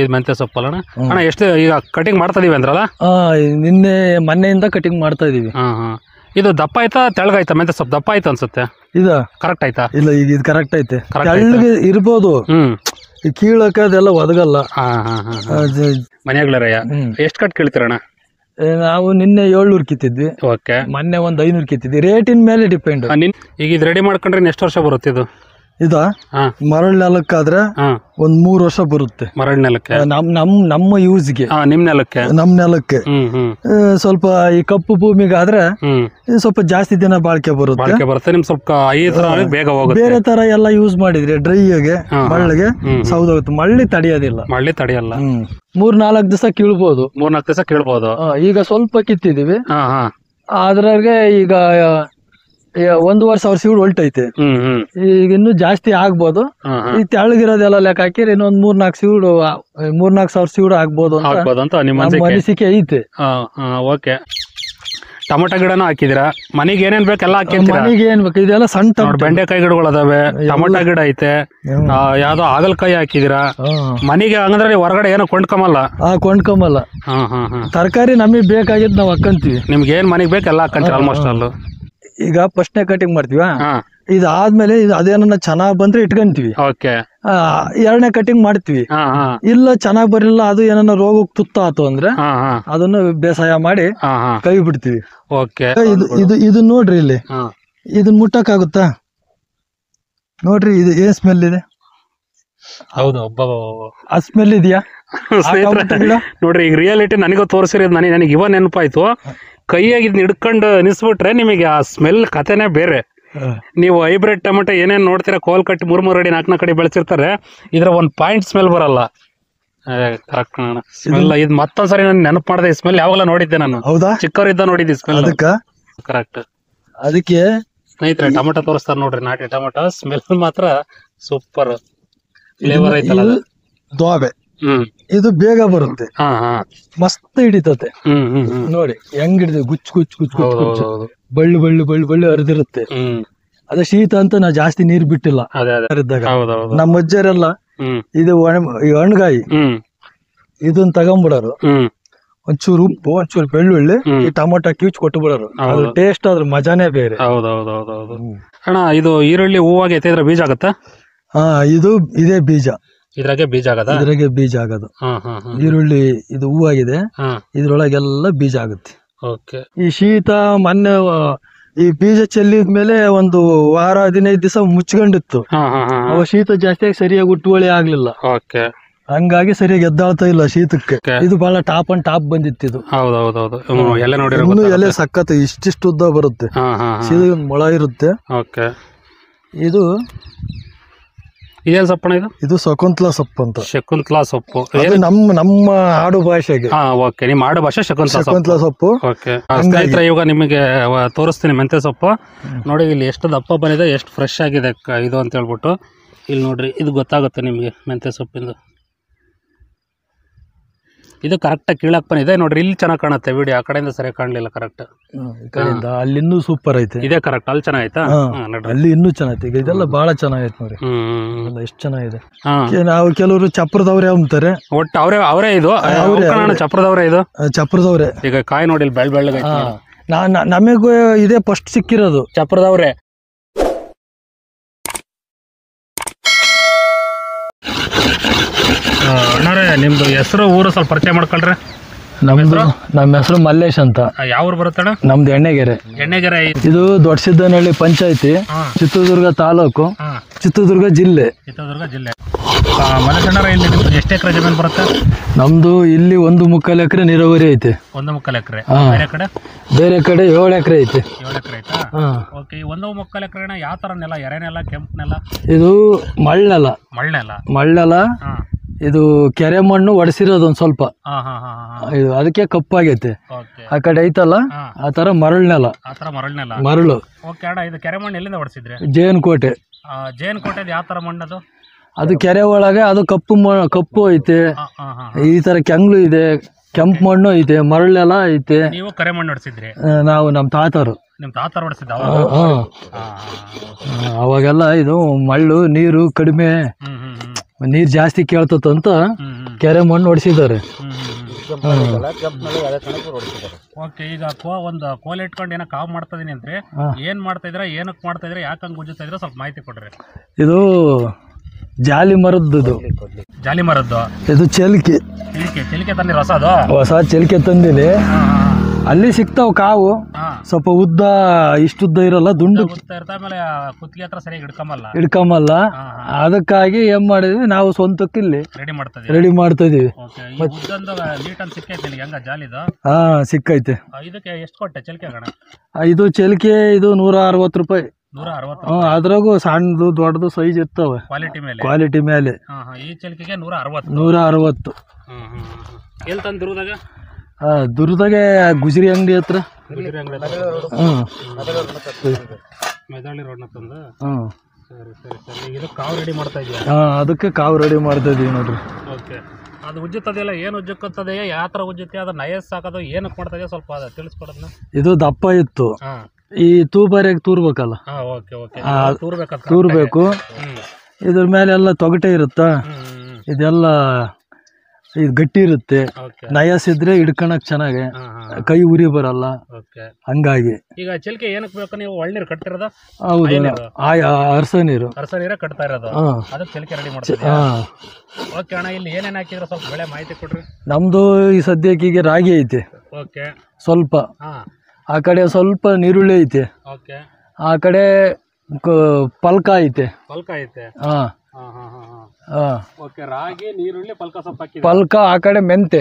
ಇದು ಮೆಂತ್ಯ ಸೊಪ್ಪು ಅಲ್ಲ ಅಣ್ಣ? ಎಷ್ಟು ಈಗ ಕಟಿಂಗ್ ಮಾಡ್ತಾ ಇದೀವಿ ಅಂದ್ರಲ್ಲ? ಮೊನ್ನೆಯಿಂದ ಕಟಿಂಗ್ ಮಾಡ್ತಾ ಇದೀವಿ. ಇದು ದಪ್ಪ ಆಯ್ತಾ ತೆಳಗಾಯ್ತಾ? ಮೆಂತ್ಯ ಸೊಪ್ಪು ದಪ್ಪ ಆಯ್ತು ಅನ್ಸುತ್ತೆ. ಇದು ಕರೆಕ್ಟ್ ಆಯ್ತಾ? ಇಲ್ಲ, ಈಗ ಇದು ಕರೆಕ್ಟ್ ಐತೆ. ತೆಳ್ಳಗೆ ಇರ್ಬೋದು, ಕೀಳಕ್ಕೆ ಅದೆಲ್ಲ ಒದಗಲ್ಲ. ಮನೆಯಾಗ್ಲಾರಯ್ಯ ಎಷ್ಟು ಕಟ್ ಕೇಳ್ತೀರಣ್ಣ? ನಾವು ನಿನ್ನೆ 700 ಕಿತ್ತಿದ್ವಿ. ಓಕೆ. ಮೊನ್ನೆ ಒಂದು 500 ಕಿತ್ತಿದ್ವಿ. ರೇಟಿನ ಮೇಲೆ ಡಿಪೆಂಡ್. ಈಗ ಇದು ರೆಡಿ ಮಾಡ್ಕೊಂಡ್ರೆ ಎಷ್ಟು ವರ್ಷ ಬರುತ್ತೆ ಇದು? ಇದ ಮರಳು ನೆಲಕ್ಕಾದ್ರೆ ಒಂದ್ 3 ವರ್ಷ ಬರುತ್ತೆ. ಮರಳು ನೆಲಕ್ಕೆ ನಮ್ಮ ಯೂಸ್ಗೆ, ನಿಮ್ ನೆಲಕ್ಕೆ, ನಮ್ ನೆಲಕ್ಕೆ. ಸ್ವಲ್ಪ ಈ ಕಪ್ಪು ಭೂಮಿಗಾದ್ರೆ ಸ್ವಲ್ಪ ಜಾಸ್ತಿ ದಿನ ಬಾಳಿಕೆ ಬರುತ್ತೆ. ನಿಮ್ ಸ್ವಲ್ಪ ಬೇಗ ಹೋಗುತ್ತೆ. ಬೇರೆ ತರ ಎಲ್ಲ ಯೂಸ್ ಮಾಡಿದ್ರೆ ಡ್ರೈಗೆ ಮಳ್ಳಿಗೆ ಸೌದೋಗುತ್ತೆ. ಮಳ್ಳಿ ತಡೆಯೋದಿಲ್ಲ. ಮಳ್ಳಿ ತಡೆಯಲ್ಲ. 3-4 ದಿವಸ ಕೀಳ್ಬೋದು. 3-4 ದಿವಸ ಕೀಳ್ಬೋದು. ಈಗ ಸ್ವಲ್ಪ ಕಿತ್ತಿದೀವಿ. ಅದ್ರಾಗೆ ಈಗ 1,500 ಸೀಡ್ ಹೊಲ್ಟೈತೆ. ಈಗ ಇನ್ನು ಜಾಸ್ತಿ ಆಗ್ಬೋದು. ಈ ತೆಳಗಿರೋದೆಲ್ಲ ಲೆಕ್ಕ ಹಾಕಿರಿ ಇನ್ನೊಂದ್ 3-4 ಸೀಡ್ ಆಗ್ಬೋದು ಅಂತ ನಿಮ್ಮ ಅನಿಸಿಕೆ ಐತೆ. ಓಕೆ. ಟೊಮೊಟೊ ಗಿಡನೂ ಹಾಕಿದಿರಾ? ಮನೆಗೆ ಏನೇನ್ ಬೇಕೆಲ್ಲ ಹಾಕಿರ್ತೀರಾ? ಮನೆಗೆ ಏನ್ ಬೇಕು ಇದೆಲ್ಲ ಸಣ್ಣ ಬೆಂಡೆಕಾಯಿ ಗಿಡಗಳು ಅದಾವೆ, ಟೊಮೊಟೊ ಗಿಡ ಐತೆ, ಯಾವ್ದೋ ಹಾಗಲಕಾಯಿ ಹಾಕಿದಿರಾ ಮನೆಗೆ? ಹಂಗಂದ್ರೆ ಹೊರಗಡೆ ಏನೋ ಕೊಂಡ್ಕೊಂಬಲ್ಲ? ಕೊಂಡ್ಕೊಂಬಲ್ಲ. ತರಕಾರಿ ನಮಗ್ ಬೇಕಾಗಿದ್ ನಾವ್ ಹಾಕಂತೀವಿ. ನಿಮ್ಗೆ ಏನ್ ಮನೆಗೆ ಬೇಕೆಲ್ಲ ಹಾಕಂತೀವಿ ಆಲ್ಮೋಸ್ಟ್ ಅಲ್ಲೂ. ಈಗ ಫಸ್ಟ್ನೇ ಕಟಿಂಗ್ ಮಾಡ್ತೀವ, ಇದಾದ್ಮೇಲೆ ಅದೇನ ಚೆನ್ನಾಗ್ ಬಂದ್ರೆ ಇಟ್ಕೊಂತೀವಿ. ಎರಡನೇ ಕಟಿಂಗ್ ಮಾಡ್ತೀವಿ. ಇಲ್ಲ ಚೆನ್ನಾಗ್ ಬರಲಿಲ್ಲ, ಅದು ಏನಾರ ರೋಗಕ್ಕೆ ತುತ್ತಾತು ಅಂದ್ರೆ ಅದನ್ನ ಬೇಸಾಯ ಮಾಡಿ ಕೈ ಬಿಡ್ತೀವಿ. ಇದು ನೋಡ್ರಿ, ಇಲ್ಲಿ ಇದನ್ನ ಮುಟ್ಟಕ್ ಆಗುತ್ತಾ? ನೋಡ್ರಿ, ಇದು ಏನ್ ಸ್ಮೆಲ್ ಇದೆ? ಹೌದು, ಆ ಸ್ಮೆಲ್ ಇದೆಯಾ? ನೋಡ್ರಿ, ಈಗ ರಿಯಾಲಿಟಿ ನನಗೂ ತೋರಿಸಿರೋದು. ನನಗೆ ಇವ ನೆನಪಾಯ್ತು. ಕೈಯಾಗಿ ಇದನ್ನ ಹಿಡ್ಕೊಂಡು ನಿಲ್ಸ್ಬಿಟ್ರೆ ನಿಮಗೆ ಆ ಸ್ಮೆಲ್ ಕಥೆನೇ ಬೇರೆ. ನೀವು ಹೈಬ್ರಿಡ್ ಟೊಮೆಟೊ ಏನೇನ್ ನೋಡ್ತೀರಾ, ಕೋಲ್ ಕಟ್ಟಿ 3-3 ಅಡಿ 4-4 ಅಡಿ ಬೆಳೆಸಿರ್ತಾರೆ, ಇದ್ರ ಒಂದ್ ಪಾಯಿಂಟ್ ಸ್ಮೆಲ್ ಬರಲ್ಲ. Correct smell. ಇದು ಮತ್ತೊಂದ್ಸರಿ ನಾನು ನೆನಪು ಮಾಡಿದೆ. ಈ ಸ್ಮೆಲ್ ಯಾವಾಗಲ ನೋಡಿದ್ದೆ ನಾನು. ಹೌದಾ? ಚಿಕ್ಕವರಿದ್ದ ನೋಡಿದ್ದೆ ಸ್ಮೆಲ್. ಕರೆಕ್ಟ್. ಅದಕ್ಕೆ ಸ್ನೇಹಿತರೆ ಟೊಮೆಟೊ ತೋರಿಸ್ತಾರೆ ನೋಡ್ರಿ, ನಾಟಿ ಟೊಮೆಟೊ. ಸ್ಮೆಲ್ ಮಾತ್ರ ಸೂಪರ್ ಫ್ಲೇವರ್ ಐತಲ್ಲ. ದ್ವಾಬೆ ಇದು ಬೇಗ ಬರುತ್ತೆ, ಮಸ್ತ್ ಹಿಡಿತತೆ. ನೋಡಿ ಹೆಂಗ್ ಹಿಡಿದ, ಗುಚ್ಚು ಗುಚ್ಚು ಗುಚ್ಚು ಗುಚ್ಚು ಬಳ್ಳಿ ಬಳ್ಳಿ ಬಳ್ಳಿ ಬಳ್ಳಿ ಹರಿದಿರುತ್ತೆ. ಅದೇ ಶೀತ ಅಂತ ನಾ ಜಾಸ್ತಿ ನೀರ್ ಬಿಟ್ಟಿಲ್ಲ. ನಮ್ಮ ಅಜ್ಜರೆಲ್ಲ ಇದು ಹಣ್ಗಾಯಿ ಇದನ್ನ ತಗೊಂಡ್ಬಿಡೋರು. ಒಂಚೂರು ಉಪ್ಪು, ಒಂಚೂರು ಬೆಳ್ಳುಳ್ಳಿ, ಈ ಟೊಮೊಟೊ ಕಿವುಚ್ ಕೊಟ್ಟು ಬಿಡೋರು. ಅದ್ರ ಟೇಸ್ಟ್ ಅದ್ರ ಮಜಾನೇ ಬೇರೆ. ಅಣ್ಣ, ಇದು ಈರುಳ್ಳಿ ಹೂವಾಗೈತೆ, ಇದ್ರ ಬೀಜ ಆಗತ್ತಾ? ಇದೇ ಬೀಜ. ಇದ್ರಾಗೆ ಬೀಜ ಆಗದ? ಇದ್ರಾಗೆ ಬೀಜ ಆಗೋದು. ಈರುಳ್ಳಿ ಇದು ಹೂವಾಗಿದೆ, ಇದ್ರೊಳಗೆಲ್ಲ ಬೀಜ ಆಗುತ್ತೆ. ಈ ಶೀತ ಮೊನ್ನೆ ಈ ಬೀಜ ಚೆಲ್ಲಿದ್ಮೇಲೆ ಒಂದು ವಾರ 15 ದಿವಸ ಮುಚ್ಕೊಂಡಿತ್ತು. ಅವ ಶೀತ ಜಾಸ್ತಿಯಾಗಿ ಸರಿಯಾಗಿ ಹುಟ್ಟುವಳಿ ಆಗ್ಲಿಲ್ಲ. ಹಂಗಾಗಿ ಸರಿಯಾಗಿ ಎದ್ದಾಳ್ತಾ ಇಲ್ಲ ಶೀತಕ್ಕೆ. ಇದು ಬಹಳ ಟಾಪ್ ಅಂಡ್ ಟಾಪ್ ಬಂದಿತ್ತು. ಇದು ಇನ್ನು ಎಲೆ ಸಖತ್ ಇಷ್ಟಿಷ್ಟು ಉದ್ದ ಬರುತ್ತೆ, ಮೊಳ ಇರುತ್ತೆ. ಇದು ಇದೇನ್ ಸೊಪ್ಪಣ? ಇದು ಶಕುಂತಲಾ ಸೊಪ್ಪು ಅಂತ. ಶಕುಂತಲಾ ಸೊಪ್ಪು ನಮ್ಮ ಆಡು ಭಾಷೆಗೆ. ನಿಮ್ಮ ಆಡು ಭಾಷೆ ಶಕುಂತಲಾ ಸೊಪ್ಪು. ಸ್ನೇಹಿತರೆ, ಇವಾಗ ನಿಮಗೆ ತೋರಿಸ್ತೀನಿ ಮೆಂತ್ಯ ಸೊಪ್ಪು. ನೋಡಿ ಇಲ್ಲಿ ಎಷ್ಟು ದಪ್ಪ ಬಂದಿದೆ, ಎಷ್ಟು ಫ್ರೆಶ್ ಆಗಿದೆ ಇದು ಅಂತ ಹೇಳ್ಬಿಟ್ಟು. ಇಲ್ಲಿ ನೋಡ್ರಿ, ಇದು ಗೊತ್ತಾಗುತ್ತೆ ನಿಮಗೆ ಮೆಂತ್ಯ ಸೊಪ್ಪಿಂದು. ಇದು ಕರೆಕ್ಟಾಗಿ ಕೀಳಕ್ ಬಂದಿದೆ ನೋಡ್ರಿ. ಇಲ್ಲಿ ಚೆನ್ನಾಗಿ ಕಾಣುತ್ತೆ ವಿಡಿಯೋ, ಆ ಕಡೆಯಿಂದ ಸರಿಯಾಗಿ ಕಾಣಲಿಲ್ಲ. ಕರೆಕ್ಟ್ ಅಲ್ಲಿ ಇನ್ನೂ ಸೂಪರ್ ಐತೆ. ಇದೇ ಕರೆಕ್ಟ್. ಅಲ್ಲಿ ಚೆನ್ನಾಗೈತಾ? ಅಲ್ಲಿ ಇನ್ನೂ ಚೆನ್ನಾಗೈತೆ. ಈಗ ಇದೆಲ್ಲ ಬಹಳ ಚೆನ್ನಾಗೈತೆ ನೋಡಿ, ಎಷ್ಟು ಚೆನ್ನಾಗಿದೆ. ನಾವು ಕೆಲವರು ಚಪ್ರದವ್ರೆ ಅಂತಾರೆ. ಒಟ್ಟು ಅವರೇ ಇದು ಚಪ್ರದವ್ರೆ. ಇದು ಚಪ್ರದವ್ರೆ. ಈಗ ಕಾಯಿ ನೋಡಿ ಬೆಳ್ಳಗೆ. ನಮಗೂ ಇದೇ ಫಸ್ಟ್ ಸಿಕ್ಕಿರೋದು ಚಪ್ರದವ್ರೆ. ಅಣ್ಣಾರೆ, ನಿಮ್ದು ಹೆಸರು ಊರು ಸ್ವಲ್ಪ ಪರಿಚಯ ಮಾಡ್ಕೊಳ್ರಿ. ನಮ್ಮ ಹೆಸರು ಮಲ್ಲೇಶ್ ಅಂತ. ಯಾವ ಊರು ಬರುತ್ತಣ್ಣ? ನಮ್ದು ಎಣ್ಣೆಗೆರೆ. ಇದು ದೊಡ್ಡಸಿದ್ದನಹಳ್ಳಿ ಪಂಚಾಯತಿ, ಚಿತ್ರದುರ್ಗ ತಾಲೂಕು, ಚಿತ್ರದುರ್ಗ ಜಿಲ್ಲೆ. ಮಲ್ಲೇಶ್ ಅಣ್ಣಾರೆ, ಇಲ್ಲಿ ನಿಮ್ದು ಎಷ್ಟು ಎಕರೆ ಜಮೀನು ಬರುತ್ತೆ? ನಮ್ದು ಇಲ್ಲಿ 1.25 ಎಕರೆ ನೀರಾವರಿ ಐತೆ. 1.25 ಎಕರೆ. ಬೇರೆ ಕಡೆ 7 ಎಕರೆ ಐತೆ. 7 ಎಕರೆ ಐತಾ? ಓಕೆ. 1.25 ಎಕರೆ ಯಾವ ತರ ನೆಲ? ಎರೆನೆಲ, ಕೆಂಪು ನೆಲ? ಇದು ಮಳ್ಳೆಲ. ಮಳ್ಳೆಲ. ಇದು ಕೆರೆ ಮಣ್ಣು ಒಡಿಸಿರೋದು ಒಂದ್ ಸ್ವಲ್ಪ, ಇದು ಅದಕ್ಕೆ ಕಪ್ಪಾಗೈತೆ. ಆ ಕಡೆ ಐತಲ್ಲ ಆ ತರ ಮರಳ್ನೆಲ. ಮರಳು. ಇದು ಕೆರೆ ಮಣ್ಣು ಎಲ್ಲಿಂದ ಹೊಡಿಸಿದ್ರಿ? ಜೇನ್ಕೋಟೆ. ಜೇನ್ಕೋಟೆ ಯಾವ ತರ ಮಣ್ಣದು? ಅದು ಕೆರೆ ಒಳಗೆ ಅದು ಕಪ್ಪು ಐತೆ. ಈ ತರ ಕೆಂಗ್ಳು ಇದೆ, ಕೆಂಪು ಮಣ್ಣು ಐತೆ, ಮರಳೆಲ್ಲ ಐತೆ. ನೀವು ಕರೆ ಮಣ್ಣು ಹೊಡಿಸಿದ್ರಿ? ನಾವು ನಮ್ಮ ತಾತರು. ನಿಮ್ ತಾತರು ಹೊಡಿಸಿದ? ಅವಾಗೆಲ್ಲ ಇದು ಮಳ್ಳು ನೀರು ಕಡಿಮೆ, ನೀರ್ ಜಾಸ್ತಿ ಕೇಳ್ತಂತ ಕೆರೆ ಮಣ್ಣು ಹೊಡಿಸಿದ್ದಾರೆ. ಓಕೆ, ಈಗ ಒಂದು ಕೋಲ್ ಇಟ್ಕೊಂಡು ಏನೋ ಕಾವು ಮಾಡ್ತಾ ಇದೀನಿ ಅಂದ್ರೆ ಏನ್ ಮಾಡ್ತಾ ಇದ್ರ, ಏನಕ್ಕೆ ಮಾಡ್ತಾ ಇದ್ರೆ, ಯಾಕೆ ಹಂಗೆ ಉಜ್ಜುತ್ತಾ ಇದ್ರೆ ಸ್ವಲ್ಪ ಮಾಹಿತಿ ಕೊಡ್ರಿ. ಇದು ಜಾಲಿ ಮರದ್ದು. ಜಾಲಿ ಮರದ್ದು ಇದು ಚೆಲ್ಕೆ ತಂದಿರ ಹೊಸದು? ಹೊಸ ಚೆಲ್ಕೆ ತಂದಿನಿ. ಅಲ್ಲಿ ಸಿಗ್ತಾವ ಕಾವು, ಸ್ವಲ್ಪ ಉದ್ದ ಇಷ್ಟುದ್ದ ಇರಲ್ಲ, ದುಂಡು ಆಮೇಲೆ ಕುತ್ತಿಗೆ ಹತ್ರ ಸರಿಯಾಗಿ ಹಿಡ್ಕೊಂಬಲ್ಲ. ಅದಕ್ಕಾಗಿ ಏನ್ ಮಾಡಿದ್ವಿ ನಾವು ಸ್ವಂತಕ್ಕೆ ಇಲ್ಲಿ ರೆಡಿ ಮಾಡ್ತಾ ಇದೀವಿ. ಹಾ ಸಿಕ್ಕೈತೆ. ಇದಕ್ಕೆ ಎಷ್ಟು ಕೊಟ್ಟೆ ಚೆಲ್ಕೆ? ಇದು ಚೆಲ್ಕೆ ಇದು 160 ರೂಪಾಯಿ. ಅದ್ರಾಗೂ ಸಣ್ಣದು ದೊಡ್ಡದು ಸೈಜ್ ಇರ್ತಾವೆ ಕ್ವಾಲಿಟಿ ಮೇಲೆ. ಈ ಚೆಲ್ಕೆಗೆ 160. ದುರ್ದಾಗೆ ಗುಜರಿ ಅಂಗಡಿ ಹತ್ರ. ಅದಕ್ಕೆ ಕಾವು ರೆಡಿ ಮಾಡ್ತಾ ಇದೀವಿ ನೋಡ್ರಿ. ಅದು ಉಜ್ಜುತ್ತದೆಲ್ಲ ಏನು ಉಜ್ಜುತ್ತದೆ, ಯಾವ ತರ ಉಜ್ಜುತ್ತೆ, ಅದು ನಯಸ್ ಹಾಕೋದು ಏನಕ್ಕೆ ಮಾಡ್ತಾ ಇದೆಯಾ ಸ್ವಲ್ಪ ತಿಳಿಸ್ಕೊಡೋದನ್ನ. ಇದು ದಪ್ಪ ಇತ್ತು, ಈ ತೂಬಾರಿಯಾಗಿ ತೂರ್ಬೇಕಲ್ಲ, ತೂರ್ಬೇಕು. ಇದ್ರ ಮೇಲೆ ಎಲ್ಲ ತೊಗಟೆ ಇರುತ್ತಾ, ಇದೆಲ್ಲ ಇದು ಗಟ್ಟಿ ಇರುತ್ತೆ. ನಯಸ್ ಇದ್ರೆ ಹಿಡ್ಕೊಳಕ್ ಚೆನ್ನಾಗಿ, ಕೈ ಉರಿ ಬರಲ್ಲ. ಹಂಗಾಗಿ ಈಗ ಚಿಲ್ಕೆ ಏನಕ್ಕೆ ಬೇಕು? ನೀವು ಒಳ್ಳೆ ಕಟ್ತಿರೋದ? ಹೌದು, ಅರಸ ನೀರು ಕಟ್ತಾ ಇರೋದು, ಅದಕ್ಕೆ ಚಿಲ್ಕೆ ರೆಡಿ ಮಾಡ್ತೀವಿ. ಓಕೆ ಅಣ್ಣ, ಇಲ್ಲಿ ಏನೇನು ಹಾಕಿದ್ರೆ ಸ್ವಲ್ಪ ಬೆಳೆ ಮಾಹಿತಿ ಕೊಡ್ರಿ. ನಮ್ದು ಈ ಸದ್ಯಕ್ಕೆ ಈಗ ರಾಗಿ ಐತೆ ಸ್ವಲ್ಪ, ಆ ಕಡೆ ಸ್ವಲ್ಪ ನೀರುಳ್ಳಿ ಐತೆ, ಆ ಕಡೆ ಪಲ್ಕ ಐತೆ. ರಾಗಿ, ನೀರುಳ್ಳಿ, ಪಲ್ಕ, ಆ ಕಡೆ ಮೆಂತೆ,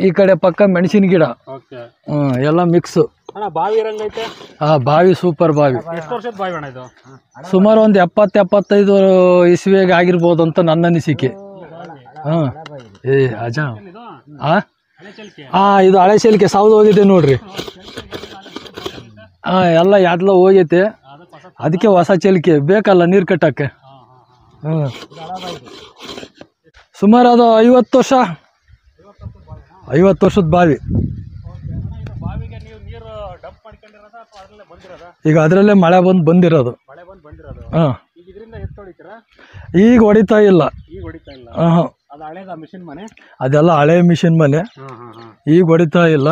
ಈ ಕಡೆ ಪಕ್ಕ ಮೆಣಸಿನ ಗಿಡ, ಎಲ್ಲ ಮಿಕ್ಸ್. ಬಾವಿ ಸೂಪರ್ ಬಾವಿ. ಎಷ್ಟು ವರ್ಷದ ಬಾವಿ ಅಣ್ಣ ಇದು? ಸುಮಾರು ಒಂದು 70-75 ಇಸ್ವಿಗೆ ಆಗಿರ್ಬೋದು ಅಂತ ನನ್ನ ಅನಿಸಿಕೆ. ಇದು ಹಳೆ ಚೆಲ್ಕೆ ಸಾವ್ದು ಹೋಗಿದೆ ನೋಡ್ರಿ. ಎಲ್ಲ ಯಾತ್ಲ ಹೋಗೈತೆ, ಅದಕ್ಕೆ ಹೊಸ ಚೆಲ್ಕೆ ಬೇಕಲ್ಲ ನೀರು ಕಟ್ಟಕ್ಕೆ. ಸುಮಾರು ಅದು 50 ವರ್ಷದ ಬಾವಿ. ಈಗ ಅದರಲ್ಲೇ ಮಳೆ ಬಂದಿರೋದು. ಈಗ ಹೊಡಿತಾ ಇಲ್ಲ. ಅದೆಲ್ಲ ಹಳೆ ಮಿಷಿನ್ ಮನೆ, ಈಗ ಹೊಡಿತಾ ಇಲ್ಲ.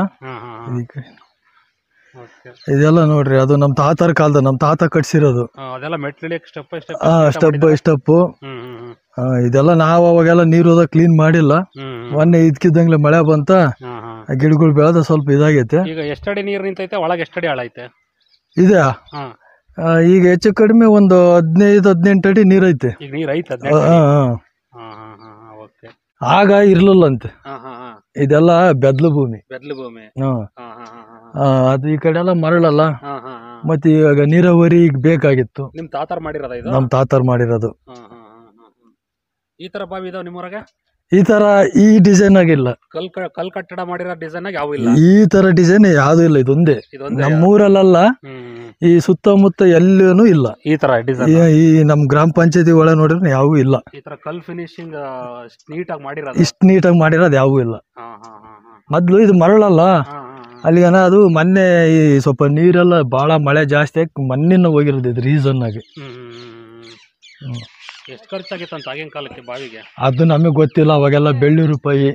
ಇದೆಲ್ಲ ನೋಡ್ರಿ, ಅದು ನಮ್ ತಾತರ ಕಾಲದ, ನಮ್ ತಾತ ಕಟ್ಸಿರೋದು. Step by step. ಇದೆಲ್ಲ ನಾವು ಅವಾಗೆಲ್ಲ ನೀರು ಹೋದ ಕ್ಲೀನ್ ಮಾಡಿಲ್ಲ. ಮೊನ್ನೆ ಇದ್ಕಿದ್ದಂಗ್ಲೆ ಮಳೆ ಬಂತ, ಗಿಡಗಳು ಬೆಳೆದ ಸ್ವಲ್ಪ ಇದಾಗೈತೆ. ಈಗ ಎಷ್ಟಡಿ ನೀರು ನಿಂತೈತೆ, ಒಳಗೆ ಎಷ್ಟಡಿ ಆಳೈತೆ? ಇದೆ ಈಗ ಹೆಚ್ಚು ಕಡಿಮೆ ಒಂದು 15-18 ಅಡಿ ನೀರೈತೆ. ಆಗ ಇರ್ಲಿಲ್ಲಂತೆ, ಇದೆಲ್ಲ ಬೆದ್ಲು ಭೂಮಿ. ಅದು ಈ ಕಡೆ ಎಲ್ಲ ಮರಳಲ್ಲ, ಮತ್ತೆ ಇವಾಗ ನೀರಾವರಿ ಈಗ ಬೇಕಾಗಿತ್ತು. ನಿಮ್ ತಾತಾರ್ ಮಾಡಿರೋದ ಇದು? ನಮ್ ತಾತಾರ್ ಮಾಡಿರೋದು. ಈ ತರ ಬಾವಿ ಇದಾವ ನಿಮ್ಮೂರಾಗ? ಈ ತರ ಈ ಡಿಸೈನ್ ಆಗಿಲ್ಲ. ಕಲ್ ಕಟ್ಟಡ ಮಾಡಿರೋ ಡಿಸೈನ್ ಯಾವ ಇಲ್ಲ? ಈ ತರ ಡಿಸೈನ್ ಯಾವ್ದು ಇಲ್ಲ, ಇದೊಂದೇ ನಮ್ಮೂರಲ್ಲ, ಈ ಸುತ್ತಮುತ್ತ ಎಲ್ಲೂ ಇಲ್ಲ ಈ ತರ ಡಿಸೈನ್. ಈ ನಮ್ ಗ್ರಾಮ ಪಂಚಾಯತಿ ಒಳ ನೋಡಿದ್ರೆ ಯಾವೂ ಇಲ್ಲ. ಈ ತರ ಕಲ್ ಫಿನಿಶಿಂಗ್ ನೀಟಾಗಿ ಮಾಡಿರೋದು, ಇಷ್ಟ ನೀಟಾಗಿ ಮಾಡಿರೋದು ಯಾವೂ ಇಲ್ಲ. ಮೊದ್ಲು ಇದು ಮರಳಲ್ಲ, ಅಲ್ಲಿಗನ ಅದು ಮೊನ್ನೆ ಈ ಸ್ವಲ್ಪ ನೀರೆಲ್ಲ ಬಹಳ ಮಳೆ ಜಾಸ್ತಿ ಆಗಿ ಮಣ್ಣಿನ ಹೋಗಿರೋದು ಇದು ರೀಸನ್ ಆಗಿ. ಎಷ್ಟು ಖರ್ಚಾಗಿತ್ತಂತ ಆಗಿನ ಕಾಲಕ್ಕೆ ಬಾವಿಗೆ? ಅದು ನಮಗೆ ಗೊತ್ತಿಲ್ಲ, ಅವಾಗೆಲ್ಲ ಬೆಳ್ಳಿ ರೂಪಾಯಿ.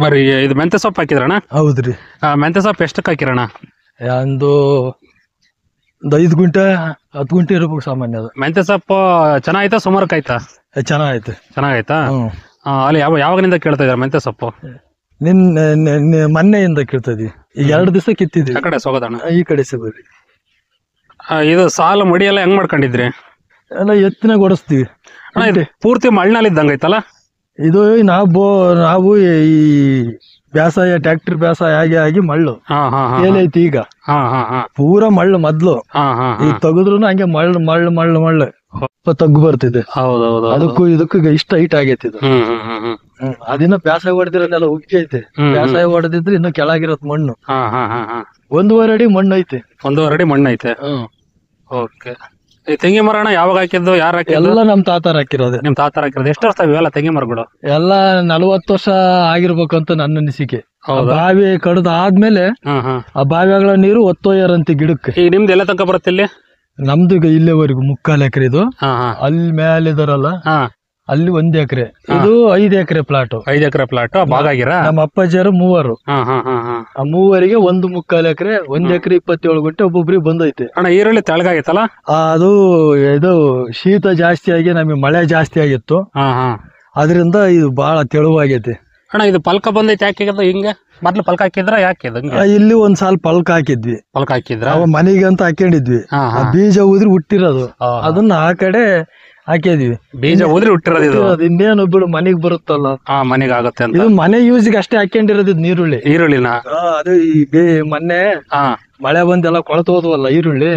ಬರ್ರಿ, ಇದು ಮೆಂತೆ ಸೊಪ್ಪು ಹಾಕಿದ್ರಣ್ಣ? ಹೌದ್ರಿ. ಮೆಂತೆ ಸೊಪ್ಪು ಎಷ್ಟಕ್ಕೆ ಹಾಕಿರಣ್ಣ? ಒಂದು 5 ಗುಂಟೆ 10 ಗುಂಟೆ ಇರ್ಬೇಕು ಸಾಮಾನ್ಯ. ಅದು ಮೆಂತೆ ಸೊಪ್ಪು ಚೆನ್ನಾಯ್ತಾ ಸುಮಾರಕ್ಕೆ ಆಯ್ತಾ? ಚೆನ್ನಾಗೈತೆ. ಚೆನ್ನಾಗೈತಾ? ಅಲ್ಲಿ ಯಾವಾಗಿನಿಂದ ಕೇಳ್ತಾ ಇದ್ದಾರೆ ಮೆಂತೆ ಸೊಪ್ಪು? ಮೊನ್ನೆಯಿಂದ ಕೇಳ್ತಾ ಇದೀವಿ. ಈಗ 2 ದಿವಸ ಕಿತ್ತಿದ್ವಿ. ಆ ಕಡೆ ಸೋಗೋದಣ್ಣ, ಈ ಕಡೆ ಸಿಗೋರಿ. ಇದು ಸಾಲು ಮಡಿ ಎಲ್ಲ ಹೆಂಗ್ ಮಾಡ್ಕೊಂಡಿದ್ರಿ? ಎಲ್ಲ ಎತ್ತಿನಾಗ ಓಡಿಸ್ತೀವಿ. ಪೂರ್ತಿ ಮಣ್ಣಲ್ಲಿ ಇದ್ದಂಗ ಐತಲ್ಲ ಇದು. ನಾವು ಈ ಬೇಸಾಯ, ಟ್ರ್ಯಾಕ್ಟರ್ ಬೇಸಾಯ ಆಗಿ ಮಳ್ಳು ಏನೈತಿ ಈಗ ಪೂರಾ ಮಳ್ಳು. ಮೊದ್ಲು ಈಗ ತೆಗೆದ್ರು ಹಂಗೆ ಮಳ್ಳು ತಗ್ಗು ಬರ್ತಿದೆ. ಅದಕ್ಕೂ ಇದಕ್ಕೂ ಇಷ್ಟ ಹೈಟ್ ಆಗೈತಿ ಇದು. ಅದಿನ್ನ ಬೇಸಾಯ ಹೊಡೆದಿರೋದೆಲ್ಲ ಉಗ್ಗೈತೆ. ಬೇಸಾಯ ಹೊಡೆದಿದ್ರೆ ಇನ್ನು ಕೆಳಗಿರತ್ ಮಣ್ಣು. 1.5 ಅಡಿ ಮಣ್ಣು ಐತೆ. 1.5 ಅಡಿ ಮಣ್ಣು ಐತೆ. ಓಕೆ. ತೆಂಗಿ ಮರ ಯಾವಾಗ ಹಾಕಿದ್ದು, ಯಾರು ಹಾಕಿದ್ದು? ಎಲ್ಲ ನಮ್ ತಾತಾರ ಹಾಕಿರೋದು. ನಿಮ್ ತಾತಾರ ಹಾಕಿರೋದು. ಎಷ್ಟು ವರ್ಷ ಇವೆಲ್ಲ ತೆಂಗಿ ಮರಗಳು? ಎಲ್ಲ 40 ವರ್ಷ ಆಗಿರ್ಬೇಕಂತ ನನ್ನ ಅನಿಸಿಕೆ. ಬಾವಿ ಕಡ್ದ ಆದ್ಮೇಲೆ ಆ ಬಾವಿಗಳ ನೀರು ಒತ್ತೊಯ್ಯಾರಂತೆ ಗಿಡಕ್ಕೆ. ಈಗ ನಿಮ್ದು ಎಲ್ಲ ತನಕ ಬರುತ್ತೆ ಇಲ್ಲಿ? ನಮ್ದು ಈಗ ಇಲ್ಲೇವರೆಗೂ 3/4 ಎಕರೆ ಇದು. ಅಲ್ಲಿ ಮೇಲೆ ಇದಾರಲ್ಲ ಅಲ್ಲಿ 1 ಎಕರೆ, ಇದು 5 ಎಕರೆ ಪ್ಲಾಟ್. 5 ಎಕರೆ ಪ್ಲಾಟ್ ಭಾಗ ಆಗಿರಾ? ನಮ್ಮ ಅಪ್ಪಾಜಿಯರು 3. ಆ 3ರಿಗೆ 1.25 ಎಕರೆ, 1 ಎಕರೆ 27 ಗುಂಟೆ ಒಬ್ಬೊಬ್ರಿಗೆ ಬಂದೈತೆ. ಅಣ್ಣ ಈರುಳ್ಳಿ ತೆಳಗಾಗಿತ್ತಲ್ಲ? ಅದು ಇದು ಶೀತ ಜಾಸ್ತಿ ಆಗಿ ನಮಗೆ ಮಳೆ ಜಾಸ್ತಿ ಆಗಿತ್ತು, ಅದರಿಂದ ಇದು ಬಹಳ ತೆಳುವಾಗೈತಿ. ಅಣ್ಣ ಇದು ಪಲ್ಕ ಬಂದೈತೆ ಯಾಕೆ ಹಿಂಗೆ? ಮೊದ್ಲು ಪಲ್ಕ ಹಾಕಿದ್ರ ಯಾಕೆ? ಇಲ್ಲಿ ಒಂದ್ ಸಾಲ ಪಲ್ಕ ಹಾಕಿದ್ವಿ. ಪಲ್ಕ ಹಾಕಿದ್ರ? ಮನೆಗೆ ಅಂತ ಹಾಕೊಂಡಿದ್ವಿ. ಬೀಜ ಉದ್ರಿ ಹುಟ್ಟಿರೋದು, ಅದನ್ನ ಆ ಕಡೆ ಹಾಕಿದ್ವಿ. ಬೀಜ ಉದ್ರಿ ಹುಟ್ಟಿರೋದು ಇನ್ನೇನು ಬಿಡು ಮನೆಗ್ ಬರುತ್ತಲ್ಲ, ಮನೆಗೆ ಆಗುತ್ತೆ ಅಂತ. ಇದು ಮನೆ ಯೂಸ್ಗೆ ಅಷ್ಟೇ ಹಾಕೊಂಡಿರೋದು ನೀರುಳ್ಳಿ. ಈರುಳ್ಳಿನ ಅದು ಮೊನ್ನೆ ಮಳೆ ಬಂದೆಲ್ಲ ಕೊಳತು ಹೋದ್ವಲ್ಲ ಈರುಳ್ಳಿ,